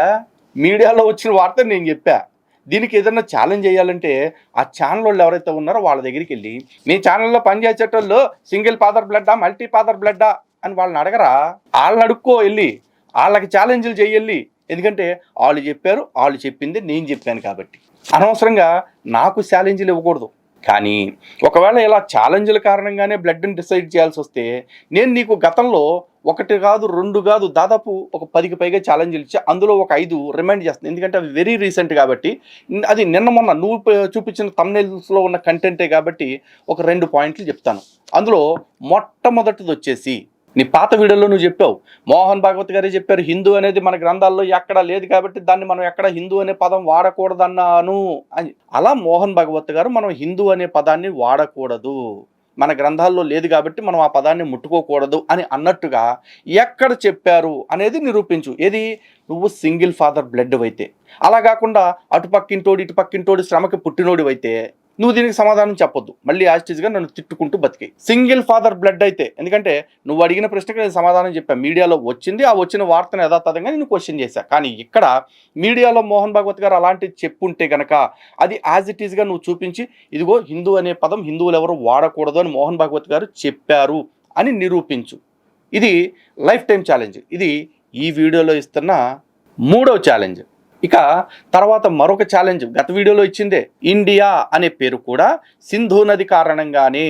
మీడియాలో వచ్చిన వార్త నేను చెప్పా. దీనికి ఏదన్నా ఛాలెంజ్ చేయాలంటే ఆ ఛానల్ వాళ్ళు ఎవరైతే ఉన్నారో వాళ్ళ దగ్గరికి వెళ్ళి మీ ఛానల్లో పనిచేసేటోళ్ళు సింగిల్ ఫాదర్ బ్లడ్డా మల్టీ ఫాదర్ బ్లడ్డా అని వాళ్ళని అడగరా. వాళ్ళని అడుక్కో వెళ్ళి, వాళ్ళకి ఛాలెంజ్లు చెయ్యాలి. ఎందుకంటే వాళ్ళు చెప్పారు, వాళ్ళు చెప్పింది నేను చెప్పాను కాబట్టి. అనవసరంగా నాకు ఛాలెంజ్లు ఇవ్వకూడదు. కానీ ఒకవేళ ఇలా ఛాలెంజ్ల కారణంగానే బ్లడ్ని డిసైడ్ చేయాల్సి వస్తే నేను నీకు గతంలో 1 కాదు 2 కాదు దాదాపు ఒక 10కి పైగా ఛాలెంజ్లు ఇచ్చి అందులో ఒక 5 రిమైండ్ చేస్తుంది. ఎందుకంటే అవి వెరీ రీసెంట్ కాబట్టి, అది నిన్న మొన్న నువ్వు చూపించిన థంబ్నెయిల్స్లో ఉన్న కంటెంటే కాబట్టి ఒక 2 పాయింట్లు చెప్తాను. అందులో మొట్టమొదటిది వచ్చేసి నీ పాత వీడియోలో నువ్వు చెప్పావు, మోహన్ భాగవత్ గారే చెప్పారు హిందూ అనేది మన గ్రంథాల్లో ఎక్కడా లేదు కాబట్టి దాన్ని మనం ఎక్కడ హిందూ అనే పదం వాడకూడదన్నాను అని. అలా మోహన్ భాగవత్ గారు మనం హిందూ అనే పదాన్ని వాడకూడదు, మన గ్రంథాల్లో లేదు కాబట్టి మనం ఆ పదాన్ని ముట్టుకోకూడదు అని అన్నట్టుగా ఎక్కడ చెప్పారు అనేది నిరూపించు. ఏది, నువ్వు సింగిల్ ఫాదర్ బ్లడ్ అయితే. అలా కాకుండా అటుపక్కింటోడు ఇటుపక్కింటోడు శ్రమకి పుట్టినోడు అయితే నువ్వు దీనికి సమాధానం చెప్పొద్దు. మళ్ళీ యాస్టిజ్గా నన్ను తిట్టుకుంటూ బతికి. సింగిల్ ఫాదర్ బ్లడ్ అయితే, ఎందుకంటే నువ్వు అడిగిన ప్రశ్నకు నేను సమాధానం చెప్పాను. మీడియాలో వచ్చింది, ఆ వచ్చిన వార్తను యథాతథంగా నేను క్వశ్చన్ చేశా. కానీ ఇక్కడ మీడియాలో మోహన్ భాగవత్ గారు అలాంటిది చెప్పుంటే గనక అది యాజ్ ఇట్ ఈస్గా నువ్వు చూపించి ఇదిగో హిందూ అనే పదం హిందువులు ఎవరు వాడకూడదు అని మోహన్ భాగవత్ గారు చెప్పారు అని నిరూపించు. ఇది లైఫ్ టైం ఛాలెంజ్. ఇది ఈ వీడియోలో ఇస్తున్న 3వ ఛాలెంజ్. ఇక తర్వాత మరొక ఛాలెంజ్ గత వీడియోలో ఇచ్చిందే. ఇండియా అనే పేరు కూడా సింధు నది కారణంగానే,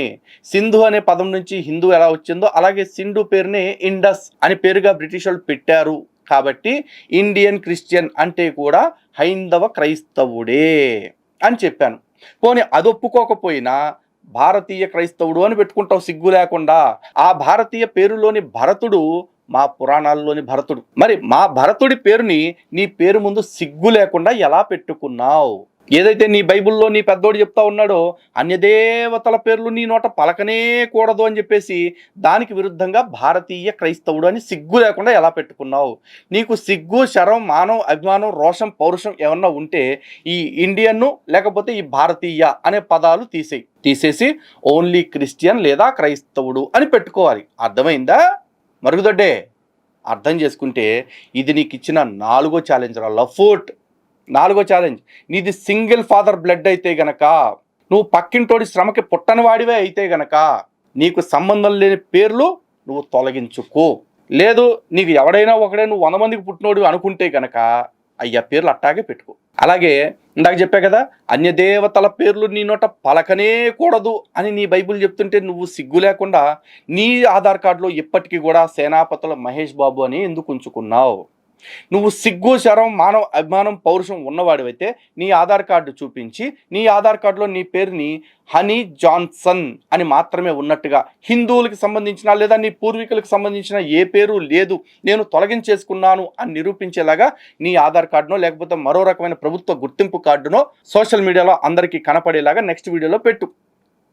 సింధు అనే పదం నుంచి హిందూ ఎలా వచ్చిందో అలాగే సింధు పేరునే ఇండస్ అని పేరుగా బ్రిటిష్ వాళ్ళు పెట్టారు కాబట్టి ఇండియన్ క్రిస్టియన్ అంటే కూడా హైందవ క్రైస్తవుడే అని చెప్పాను. పోనీ అది ఒప్పుకోకపోయినా భారతీయ క్రైస్తవుడు అని పెట్టుకుంటావు సిగ్గు లేకుండా. ఆ భారతీయ పేరులోని భరతుడు మా పురాణాల్లోని భరతుడు. మరి మా భరతుడి పేరుని నీ పేరు ముందు సిగ్గు లేకుండా ఎలా పెట్టుకున్నావు? ఏదైతే నీ బైబిల్లో నీ పెద్దోడు చెప్తా ఉన్నాడో అన్యదేవతల పేర్లు నీ నోట పలకనే కూడదు అని చెప్పేసి దానికి విరుద్ధంగా భారతీయ క్రైస్తవుడు అని సిగ్గు లేకుండా ఎలా పెట్టుకున్నావు? నీకు సిగ్గు, శరం, మానం, అభిమానం, రోషం, పౌరుషం ఏమన్నా ఉంటే ఈ ఇండియన్ను లేకపోతే ఈ భారతీయ అనే పదాలు తీసేసి ఓన్లీ క్రిస్టియన్ లేదా క్రైస్తవుడు అని పెట్టుకోవాలి. అర్థమైందా మరుగుదొడ్డే? అర్థం చేసుకుంటే ఇది నీకు ఇచ్చిన 4వ ఛాలెంజ్ రా లఫూట్. 4వ ఛాలెంజ్. నీది సింగిల్ ఫాదర్ బ్లడ్ అయితే గనక, నువ్వు పక్కింటోడి శ్రమకి పుట్టని వాడివే అయితే గనక నీకు సంబంధం లేని పేర్లు నువ్వు తొలగించుకో. లేదు నీకు ఎవడైనా ఒకడే నువ్వు 100 మందికి పుట్టినోడు అనుకుంటే గనక అయ్యా పేర్లు అట్టాగే పెట్టుకో. అలాగే ఇందాక చెప్పా కదా, అన్యదేవతల పేర్లు నీ నోట పలకనే కూడదు అని నీ బైబిల్ చెప్తుంటే నువ్వు సిగ్గు లేకుండా నీ ఆధార్ కార్డులో ఇప్పటికీ కూడా సేనాపతుల మహేష్ బాబు అని ఎందుకు ఉంచుకున్నావు? నువ్వు సిగ్గు, శరం, మానవ అభిమానం, పౌరుషం ఉన్నవాడివైతే నీ ఆధార్ కార్డు చూపించి నీ ఆధార్ కార్డులో నీ పేరుని హనీ జాన్సన్ అని మాత్రమే ఉన్నట్టుగా, హిందువులకు సంబంధించిన లేదా నీ పూర్వీకులకు సంబంధించిన ఏ పేరు లేదు నేను తొలగించేసుకున్నాను అని నిరూపించేలాగా నీ ఆధార్ కార్డునో లేకపోతే మరో రకమైన ప్రభుత్వ గుర్తింపు కార్డునో సోషల్ మీడియాలో అందరికీ కనపడేలాగా నెక్స్ట్ వీడియోలో పెట్టు.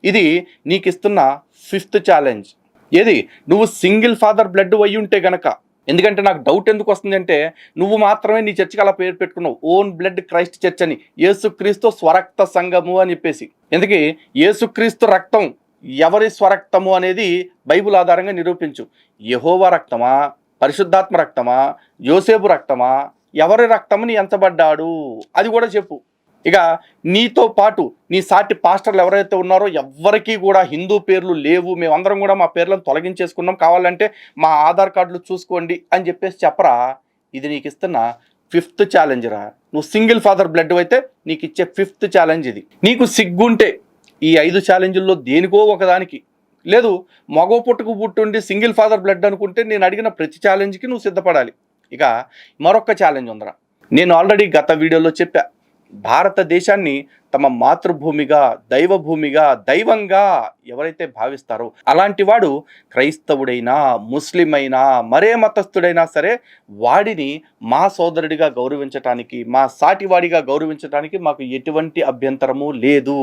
ఇది నీకు ఇస్తున్న 5th ఛాలెంజ్. ఏది, నువ్వు సింగిల్ ఫాదర్ బ్లడ్ అయ్యి ఉంటే గనక. ఎందుకంటే నాకు డౌట్ ఎందుకు వస్తుంది అంటే నువ్వు మాత్రమే నీ చర్చికి అలా పేరు పెట్టుకున్నావు, ఓన్ బ్లడ్ క్రైస్ట్ చర్చ్ అని, యేసుక్రీస్తు స్వరక్త సంఘము అని చెప్పేసి. ఎందుకు యేసుక్రీస్తు రక్తం ఎవరి స్వరక్తము అనేది బైబిల్ ఆధారంగా నిరూపించు. యెహోవా రక్తమా, పరిశుద్ధాత్మ రక్తమా, యోసేపు రక్తమా, ఎవరి రక్తముని ఎంచబడ్డాడు అది కూడా చెప్పు. ఇక నీతో పాటు నీ సాటి పాస్టర్లు ఎవరైతే ఉన్నారో ఎవ్వరికీ కూడా హిందూ పేర్లు లేవు, మేమందరం కూడా మా పేర్లను తొలగించేసుకున్నాం, కావాలంటే మా ఆధార్ కార్డులు చూసుకోండి అని చెప్పేసి చెప్పరా. ఇది నీకు ఇస్తున్న 5th ఛాలెంజ్ రా. నువ్వు సింగిల్ ఫాదర్ బ్లడ్ అయితే నీకు ఇచ్చే 5th ఛాలెంజ్ ఇది. నీకు సిగ్గుంటే ఈ 5 ఛాలెంజ్ల్లో దేనికో ఒకదానికి, లేదు మగో పుట్టుకు పుట్టుండి సింగిల్ ఫాదర్ బ్లడ్ అనుకుంటే నేను అడిగిన ప్రతి ఛాలెంజ్కి నువ్వు సిద్ధపడాలి. ఇక మరొక ఛాలెంజ్ ఉందరా. నేను ఆల్రెడీ గత వీడియోలో చెప్పా, భారతదేశాన్ని తమ మాతృభూమిగా, దైవభూమిగా, దైవంగా ఎవరైతే భావిస్తారో అలాంటి వాడు క్రైస్తవుడైనా, ముస్లిం అయినా, మరే మతస్థుడైనా సరే వాడిని మా సోదరుడిగా గౌరవించటానికి, మా సాటివాడిగా గౌరవించటానికి మాకు ఎటువంటి అభ్యంతరము లేదు.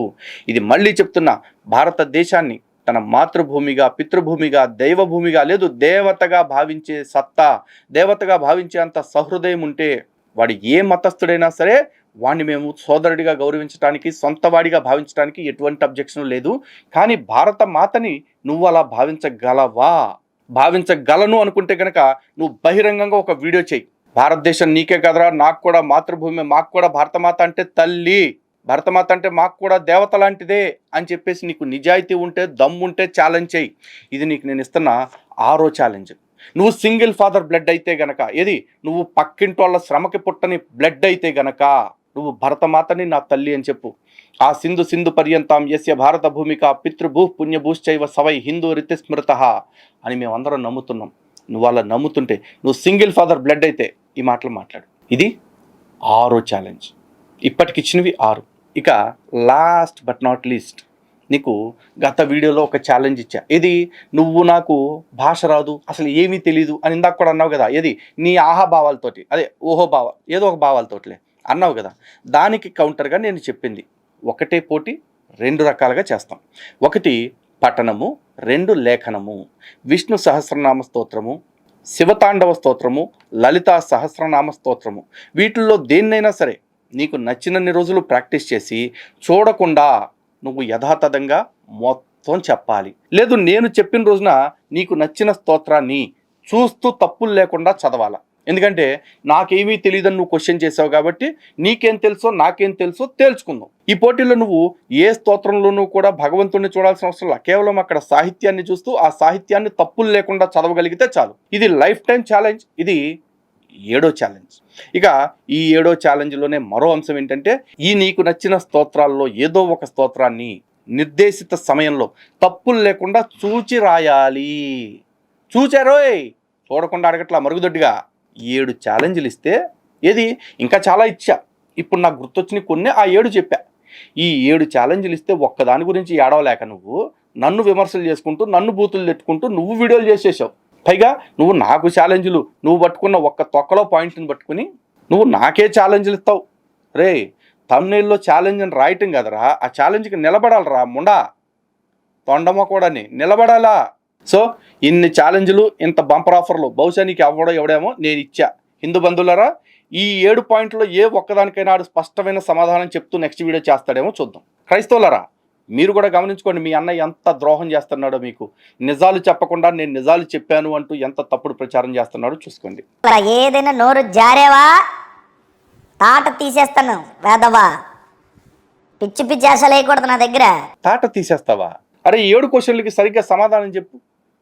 ఇది మళ్ళీ చెప్తున్నా, భారతదేశాన్ని తన మాతృభూమిగా, పితృభూమిగా, దైవభూమిగా, లేదు దేవతగా భావించే సత్తా, దేవతగా భావించే అంత సహృదయం ఉంటే వాడు ఏ మతస్థుడైనా సరే వాడిని మేము సోదరుడిగా గౌరవించడానికి, సొంత వాడిగా భావించడానికి ఎటువంటి అబ్జెక్షన్ లేదు. కానీ భారత మాతని నువ్వు అలా భావించగలవా? భావించగలను అనుకుంటే కనుక నువ్వు బహిరంగంగా ఒక వీడియో చేయి. భారతదేశం నీకే కదరా, నాకు కూడా మాతృభూమి, మాకు కూడా భారతమాత అంటే తల్లి, భరతమాత అంటే మాకు కూడా దేవత లాంటిదే అని చెప్పేసి నీకు నిజాయితీ ఉంటే, దమ్ముంటే ఛాలెంజ్ చేయి. ఇది నీకు నేను ఇస్తున్న 6వ ఛాలెంజ్. నువ్వు సింగిల్ ఫాదర్ బ్లడ్ అయితే గనక, ఏది నువ్వు పక్కింటి వాళ్ళ శ్రమకి పుట్టని బ్లడ్ అయితే గనక నువ్వు భరతమాతని నా తల్లి అని చెప్పు. ఆ సింధు సింధు పర్యంతం యస్య భారత భూమిక పితృభూ పుణ్యభూశ్చైవ సవై హిందూ రీతి స్మృత అని మేమందరం నమ్ముతున్నాం. నువ్వు అలా నమ్ముతుంటే, నువ్వు సింగిల్ ఫాదర్ బ్లడ్ అయితే ఈ మాటలు మాట్లాడు. ఇది 6వ ఛాలెంజ్. ఇప్పటికిచ్చినవి 6. ఇక లాస్ట్ బట్ నాట్ లీస్ట్, నీకు గత వీడియోలో ఒక ఛాలెంజ్ ఇచ్చా. ఇది నువ్వు నాకు భాష రాదు, అసలు ఏమీ తెలీదు అని ఇందాక కూడా అన్నావు కదా. ఏది నీ ఆహాభావాలతోటి, అదే ఓహో భావ, ఏదో ఒక భావాలతోటిలే అన్నావు కదా. దానికి కౌంటర్గా నేను చెప్పింది, ఒకటే పోటీ 2 రకాలుగా చేస్తాం. 1 పఠనము, 2 లేఖనము. విష్ణు సహస్రనామ స్తోత్రము, శివతాండవ స్తోత్రము, లలితా సహస్రనామ స్తోత్రము. వీటిల్లో దేన్నైనా సరే నీకు నచ్చినన్ని రోజులు ప్రాక్టీస్ చేసి చూడకుండా నువ్వు యథాతథంగా మొత్తం చెప్పాలి. లేదు నేను చెప్పిన రోజున నీకు నచ్చిన స్తోత్రాన్ని చూస్తూ తప్పులు లేకుండా చదవాలా. ఎందుకంటే నాకేమీ తెలియదని నువ్వు క్వశ్చన్ చేసావు కాబట్టి నీకేం తెలుసో నాకేం తెలుసో తేల్చుకుందాం. ఈ పోటీలో నువ్వు ఏ స్తోత్రంలోనూ కూడా భగవంతుడిని చూడాల్సిన అవసరం లేదు. కేవలం అక్కడ సాహిత్యాన్ని చూస్తూ ఆ సాహిత్యాన్ని తప్పులు లేకుండా చదవగలిగితే చాలు. ఇది లైఫ్ టైం ఛాలెంజ్. ఇది 7వ ఛాలెంజ్. ఇక ఈ 7వ ఛాలెంజ్లోనే మరో అంశం ఏంటంటే, ఈ నీకు నచ్చిన స్తోత్రాల్లో ఏదో ఒక స్తోత్రాన్ని నిర్దేశిత సమయంలో తప్పులు లేకుండా చూచి రాయాలి. చూచారోయ్, చూడకుండా అడగట్లా మరుగుదొడ్డిగా. 7 ఛాలెంజ్లు ఇస్తే, ఏది ఇంకా చాలా ఇచ్చా, ఇప్పుడు నాకు గుర్తొచ్చిన కొన్ని ఆ 7 చెప్పా. ఈ 7 ఛాలెంజ్లు ఇస్తే ఒక్కదాని గురించి ఏడవలేక నువ్వు నన్ను విమర్శలు చేసుకుంటూ, నన్ను బూతులు తెట్టుకుంటూ నువ్వు వీడియోలు చేసేసావు. పైగా నువ్వు నాకు ఛాలెంజ్లు, నువ్వు పట్టుకున్న ఒక్క తొక్కలో పాయింట్ని పట్టుకుని నువ్వు నాకే ఛాలెంజ్లు ఇస్తావు. రే, థంబ్నెయిల్లో ఛాలెంజ్ అని రాయటం కదరా, ఆ ఛాలెంజ్కి నిలబడాలరా ముండా, తొండమ్మ కూడా నిలబడాలా. సో ఇన్ని ఛాలెంజ్లు, ఇంత బంపర్ ఆఫర్లు బహుశా నీకు ఎవడేమో నేను ఇచ్చా. హిందూ బంధువులరా, ఈ 7 పాయింట్లో ఏ ఒక్కదానికైనా ఆడు స్పష్టమైన సమాధానం చెప్తూ నెక్స్ట్ వీడియో చేస్తాడేమో చూద్దాం. క్రైస్తవులరా, మీరు కూడా గమనించుకోండి, మీ అన్న ఎంత ద్రోహం చేస్తున్నాడో. మీకు నిజాలు చెప్పకుండా నేను నిజాలు చెప్పాను అంటూ ఎంత తప్పుడు ప్రచారం చేస్తున్నాడో చూసుకోండి. ఏదైనా నోరు జారేవా తాట తీసేస్తాను వేదవా. పిచ్చి పిచ్చి అసలు వేయకూడదు నా దగ్గర. తాట తీసేస్తావా? అరే 7 క్వశ్చన్లకి సరిగ్గా సమాధానం చెప్పు,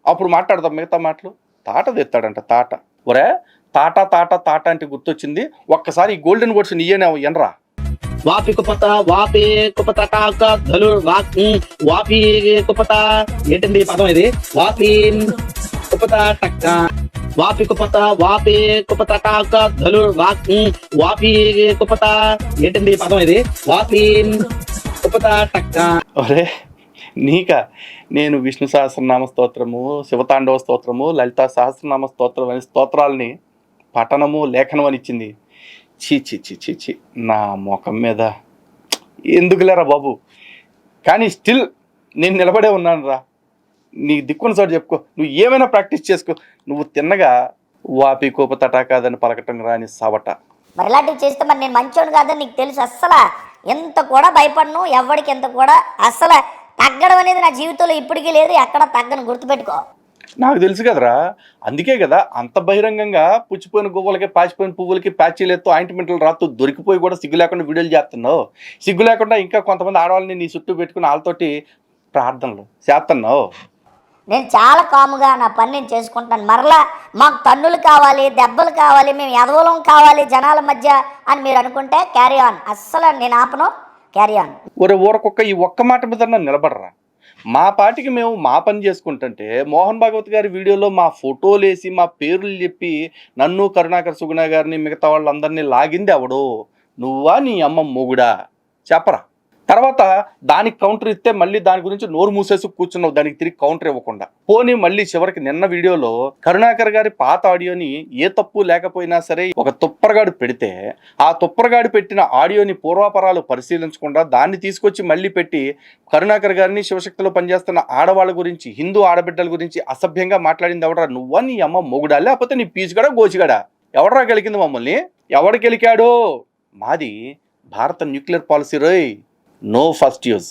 అప్పుడు మాట్లాడదాం మిగతా మాటలు. తాట తెస్తాడంట, తాట. ఒరే, తాట తాట తాట అంటే గుర్తొచ్చింది. ఒక్కసారి ఈ గోల్డెన్ వర్డ్స్ నీయేనే ఎనరా. వాపి కుపత వాపి కుపత కాక ధలుర్ వాపి కుపత. ఏంటండి పదం ఇది? వాపి కుపత టక్క. వాపి కుపత వాపి కుపత కాక ధలుర్ వాపి కుపత. ఏంటండి పదం ఇది? వాపి కుపత టక్క. ఒరే నీకా, నేను విష్ణు సహస్రనామ స్తోత్రము, శివతాండవ స్తోత్రము, లలితా సహస్రనామ స్తోత్రం అనే స్తోత్రాలని పఠనము, లేఖనం అని ఇచ్చింది. చీ నా ముఖం మీద ఎందుకులేరా బాబు. కానీ స్టిల్ నేను నిలబడే ఉన్నాను రా. నీ దిక్కున్న చోటు చెప్పుకో, నువ్వు ఏమైనా ప్రాక్టీస్ చేసుకో. నువ్వు తిన్నగా వాపి కోపతట కాదని పలకటం రాని సవట. మరి ఇలాంటివి చేస్తే మరి నేను మంచోడు కాదని నీకు తెలుసు. అస్సలు ఎంత కూడా భయపడను, ఎవరికి ఎంత కూడా. అస్సలు తగ్గడం అనేది నా జీవితంలో ఇప్పటికీ లేదు, ఎక్కడ తగ్గను, గుర్తుపెట్టుకో. నాకు తెలుసు కదరా, అందుకే కదా అంత బహిరంగంగా పుచ్చిపోయిన గువ్వలకి, పాచిపోయిన పువ్వులకి ప్యాచీలెత్తు, ఆయింట్మెంట్లు రాత్తూ దొరికిపోయి కూడా సిగ్గు లేకుండా వీడియోలు చేస్తున్నావు. సిగ్గు లేకుండా ఇంకా కొంతమంది ఆడవాళ్ళని నీ చుట్టూ పెట్టుకుని వాళ్ళతోటి ప్రార్థనలు చేస్తున్నావు. నేను చాలా కాముగా నా పని నేను చేసుకుంటాను. మరలా మాకు తన్నులు కావాలి, దెబ్బలు కావాలి, మేము ఎదవలం కావాలి జనాల మధ్య అని మీరు అనుకుంటే క్యారీ ఆన్. అస్సలు నేను ఆపను, క్యారీ ఆన్. ఊరకొక్క ఈ ఒక్క మాట మీద నిలబడరా. మా పాటికి మేము మా పని చేసుకుంటుంటే మోహన్ భాగవత్ గారి వీడియోలో మా ఫోటోలు వేసి మా పేర్లు చెప్పి నన్ను, కరుణాకర్ సుగుణ గారిని, మిగతా వాళ్ళందరినీ లాగింది ఎవడో. నువ్వా నీ అమ్మ మొగుడా చెప్పరా. తర్వాత దానికి కౌంటర్ ఇస్తే మళ్ళీ దాని గురించి నోరు మూసేసి కూర్చున్నావు, దానికి తిరిగి కౌంటర్ ఇవ్వకుండా. పోనీ మళ్ళీ చివరికి నిన్న వీడియోలో కరుణాకర్ గారి పాత ఆడియోని ఏ తప్పు లేకపోయినా సరే ఒక తుప్పరగాడు పెడితే ఆ తుప్పరగాడు పెట్టిన ఆడియోని పూర్వాపరాలు పరిశీలించకుండా దాన్ని తీసుకొచ్చి మళ్ళీ పెట్టి కరుణాకర్ గారిని శివశక్తిలో పనిచేస్తున్న ఆడవాళ్ళ గురించి, హిందూ ఆడబిడ్డల గురించి అసభ్యంగా మాట్లాడింది ఎవడరా? నువ్వా నీ అమ్మ మొగుడా, లేకపోతే నీ పీచుగడా గోచిగడా? ఎవడరా గెలికింది మమ్మల్ని? ఎవడు గెలికాడో? మాది భారత న్యూక్లియర్ పాలసీ రోయ్, నో ఫస్ట్ యూజ్.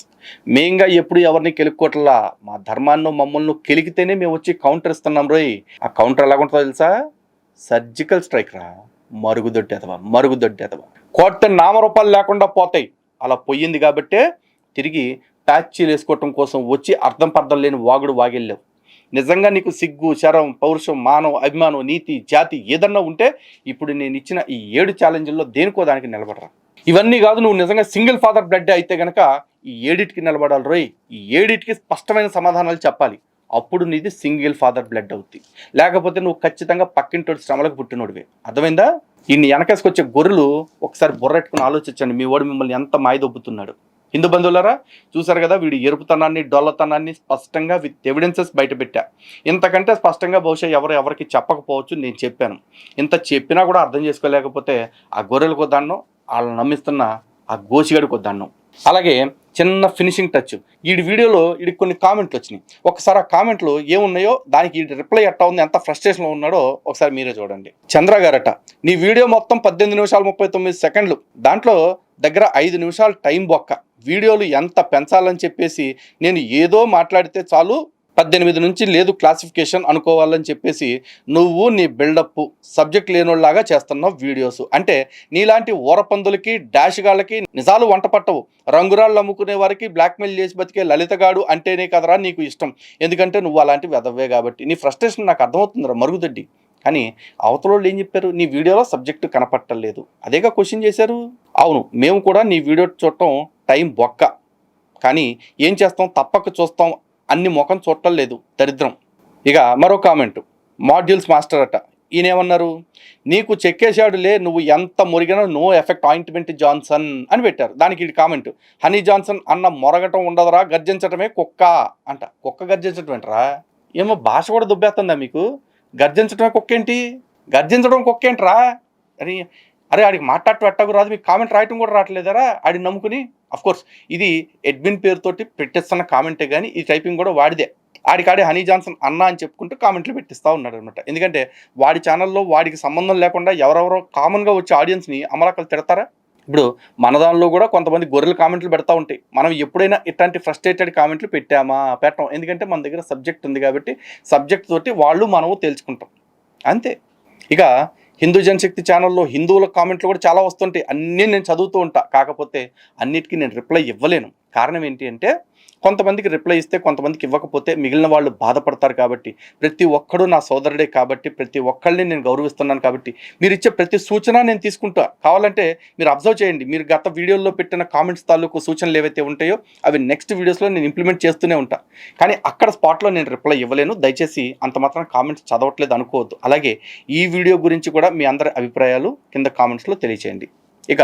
మేంగా ఎప్పుడు ఎవరిని కెలుక్కోట్లా, మా ధర్మాన్ని మమ్మల్ని కెలికితేనే మేము వచ్చి కౌంటర్ ఇస్తున్నాం రోయ్. ఆ కౌంటర్ ఎలాగుంటుందో తెలుసా? సర్జికల్ స్ట్రైక్ రా, మరుగుదొడ్డేదవా. కోర్టు నామరూపాలు లేకుండా పోతాయి. అలా పోయింది కాబట్టే తిరిగి ప్యాచీలు వేసుకోవటం కోసం వచ్చి అర్థం పర్థం లేని వాగుడు వాగెళ్ళావు. నిజంగా నీకు సిగ్గు, శరం, పౌరుషం, మానవ అభిమానం, నీతి, జాతి ఏదన్నా ఉంటే ఇప్పుడు నేను ఇచ్చిన ఈ 7 ఛాలెంజ్ల్లో దేనికో దానికి నిలబడరా. ఇవన్నీ కాదు, నువ్వు నిజంగా సింగిల్ ఫాదర్ బ్లడ్ అయితే గనక ఈ 7టికి నిలబడాలి రోయ్. ఈ 7టికి స్పష్టమైన సమాధానాలు చెప్పాలి. అప్పుడు నీది సింగిల్ ఫాదర్ బ్లడ్ అవుతుంది. లేకపోతే నువ్వు ఖచ్చితంగా పక్కింటోడి శ్రమలకు పుట్టినోడివే. అర్థమైందా? ఇన్ని వెనకేసుకొచ్చే గొర్రెలు ఒకసారి బుర్రెట్టుకుని ఆలోచించండి, మీ వాడు మిమ్మల్ని ఎంత మాయదొబ్బుతున్నాడు. హిందూ బంధువులారా, చూసారు కదా వీడి ఎరుపుతనాన్ని, డొల్లతనాన్ని స్పష్టంగా విత్ ఎవిడెన్సెస్ బయట పెట్టా. ఇంతకంటే స్పష్టంగా బహుశా ఎవరికి చెప్పకపోవచ్చు, నేను చెప్పాను. ఇంత చెప్పినా కూడా అర్థం చేసుకోలేకపోతే ఆ గొర్రెలకు దాన్నం, వాళ్ళని నమ్మిస్తున్న ఆ గోచిగడికి దాన్నం. అలాగే చిన్న ఫినిషింగ్ టచ్, ఈ వీడియోలో వీడికి కొన్ని కామెంట్లు వచ్చినాయి. ఒకసారి ఆ కామెంట్లు ఏమున్నాయో దానికి ఈ రిప్లై ఎట్టా ఉంది, ఎంత ఫ్రస్ట్రేషన్లో ఉన్నాడో ఒకసారి మీరే చూడండి. చంద్ర గారట, నీ వీడియో మొత్తం 18 నిమిషాలు 39 సెకండ్లు, దాంట్లో దగ్గర 5 నిమిషాలు టైం బొక్క. వీడియోలు ఎంత పెంచాలని చెప్పేసి నేను ఏదో మాట్లాడితే చాలు 18 నుంచి లేదు క్లాసిఫికేషన్ అనుకోవాలని చెప్పేసి నువ్వు నీ బిల్డప్ సబ్జెక్ట్ లేనోళ్ళలాగా చేస్తున్నావు వీడియోస్. అంటే నీలాంటి ఊరపందులకి, డాష్ గాళ్ళకి నిజాలు వంట పట్టవు. రంగురాళ్ళు అమ్ముకునే వారికి బ్లాక్మెయిల్ చేసి బతికే లలితగాడు అంటేనే కదరా నీకు ఇష్టం, ఎందుకంటే నువ్వు అలాంటి వెదవే కాబట్టి. నీ ఫ్రస్ట్రేషన్ నాకు అర్థమవుతుందిరా మరుగుదొడ్డి. కానీ అవతలోళ్ళు ఏం చెప్పారు? నీ వీడియోలో సబ్జెక్టు కనపట్టలేదు, అదేగా క్వశ్చన్ చేశారు. అవును, మేము కూడా నీ వీడియో చూడటం టైం బొక్క, కానీ ఏం చేస్తాం, తప్పక చూస్తాం, అన్ని ముఖం చూడటం లేదు, దరిద్రం. ఇక మరో కామెంట్, మాడ్యూల్స్ మాస్టర్ అట, ఈయనేమన్నారు? నీకు చెక్కేశాడులే, నువ్వు ఎంత మురిగినా నో ఎఫెక్ట్ ఆయింట్మెంట్ జాన్సన్ అని పెట్టారు. దానికి ఇది కామెంట్, హనీ జాన్సన్ అన్న మొరగటం ఉండదురా, గర్జించటమే కుక్క అంట. కుక్క గర్జించటం ఏంటరా? ఏమో భాష కూడా దుబ్బేస్తుందా మీకు? గర్జించడమే కుక్క ఏంటి, గర్జించడం కుక్క ఏంట్రా అని. అరే ఆడికి మాట్లాడటం ఎట్టకు రాదు, మీకు కామెంట్ రాయటం కూడా రావట్లేదరా ఆడిని నమ్ముకుని. అఫ్కోర్స్ ఇది అడ్మిన్ పేరుతోటి పెట్టిస్తున్న కామెంటే కానీ ఈ టైపింగ్ కూడా వాడిదే. ఆడికాడే హనీ జాన్సన్ అన్న అని చెప్పుకుంటూ కామెంట్లు పెట్టిస్తూ ఉన్నాడు అనమాట. ఎందుకంటే వాడి ఛానల్లో వాడికి సంబంధం లేకుండా ఎవరెవరో కామన్గా వచ్చే ఆడియన్స్ని అమలాకలు తిడతారా? ఇప్పుడు మన దానిలో కూడా కొంతమంది గొర్రెలు కామెంట్లు పెడతా ఉంటాయి. మనం ఎప్పుడైనా ఇట్లాంటి ఫ్రస్ట్రేటెడ్ కామెంట్లు పెట్టామా? పెట్టాం. ఎందుకంటే మన దగ్గర సబ్జెక్ట్ ఉంది కాబట్టి సబ్జెక్ట్ తోటి వాళ్ళు మనము తెలుసుకుంటాం అంతే. ఇక హిందూ జనశక్తి ఛానల్లో హిందువుల కామెంట్లు కూడా చాలా వస్తుంటాయి, అన్నీ నేను చదువుతూ ఉంటా. కాకపోతే అన్నిటికీ నేను రిప్లై ఇవ్వలేను. కారణం ఏంటి అంటే కొంతమందికి రిప్లై ఇస్తే కొంతమందికి ఇవ్వకపోతే మిగిలిన వాళ్ళు బాధపడతారు. కాబట్టి ప్రతి ఒక్కడు నా సోదరుడే కాబట్టి ప్రతి ఒక్కళ్ళని నేను గౌరవిస్తున్నాను. కాబట్టి మీరు ఇచ్చే ప్రతి సూచన నేను తీసుకుంటా. కావాలంటే మీరు అబ్జర్వ్ చేయండి, మీరు గత వీడియోల్లో పెట్టిన కామెంట్స్ తాలూకు సూచనలు ఏవైతే ఉంటాయో అవి నెక్స్ట్ వీడియోస్లో నేను ఇంప్లిమెంట్ చేస్తూనే ఉంటా. కానీ అక్కడ స్పాట్లో నేను రిప్లై ఇవ్వలేను. దయచేసి అంత మాత్రం కామెంట్స్ చదవట్లేదు అనుకోవద్దు. అలాగే ఈ వీడియో గురించి కూడా మీ అందరి అభిప్రాయాలు కింద కామెంట్స్లో తెలియచేయండి. ఇక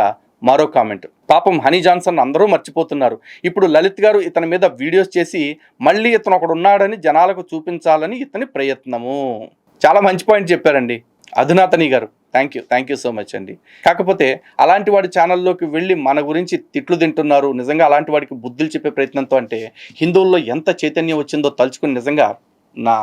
మరో కామెంట్, పాపం హనీ జాన్సన్ అందరూ మర్చిపోతున్నారు. ఇప్పుడు లలిత్ గారు ఇతని మీద వీడియోస్ చేసి మళ్ళీ ఇతను ఒకడు ఉన్నాడని జనాలకు చూపించాలని ఇతని ప్రయత్నము. చాలా మంచి పాయింట్ చెప్పారండి అధునాతని గారు. థ్యాంక్ యూ సో మచ్ అండి. కాకపోతే అలాంటి వాడి ఛానల్లోకి వెళ్ళి మన గురించి తిట్లు తింటున్నారు, నిజంగా అలాంటి వాడికి బుద్ధులు చెప్పే ప్రయత్నంతో అంటే హిందువుల్లో ఎంత చైతన్యం వచ్చిందో తలుచుకుని నిజంగా నా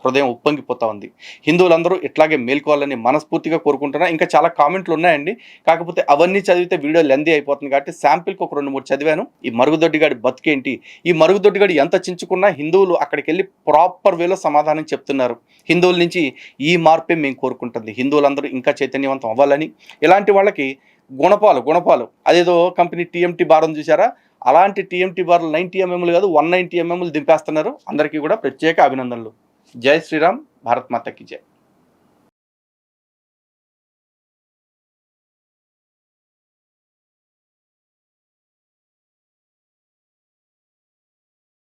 హృదయం ఉప్పొంగిపోతా ఉంది. హిందువులందరూ ఇట్లాగే మేల్కోవాలని మనస్ఫూర్తిగా కోరుకుంటున్నా. ఇంకా చాలా కామెంట్లు ఉన్నాయండి, కాకపోతే అవన్నీ చదివితే వీడియో లెందీ అయిపోతుంది కాబట్టి శాంపిల్కి ఒక 2-3 చదివాను. ఈ మరుగుదొడ్డిగాడి బతికేంటి, ఈ మరుగుదొడ్డిగాడి ఎంత చించుకున్నా హిందువులు అక్కడికి వెళ్ళి ప్రాపర్ వేలో సమాధానం చెప్తున్నారు. హిందువుల నుంచి ఈ మార్పే మేము కోరుకుంటుంది. హిందువులందరూ ఇంకా చైతన్యవంతం అవ్వాలని, ఇలాంటి వాళ్ళకి గుణపాలు అదేదో కంపెనీ TMT బార్ చూసారా, అలాంటి TMT బార్లు 90 mm కాదు 190 mm దింపేస్తున్నారు. అందరికీ కూడా ప్రత్యేక అభినందనలు. జై శ్రీరామ్, భారత్ మాతా కీ జై.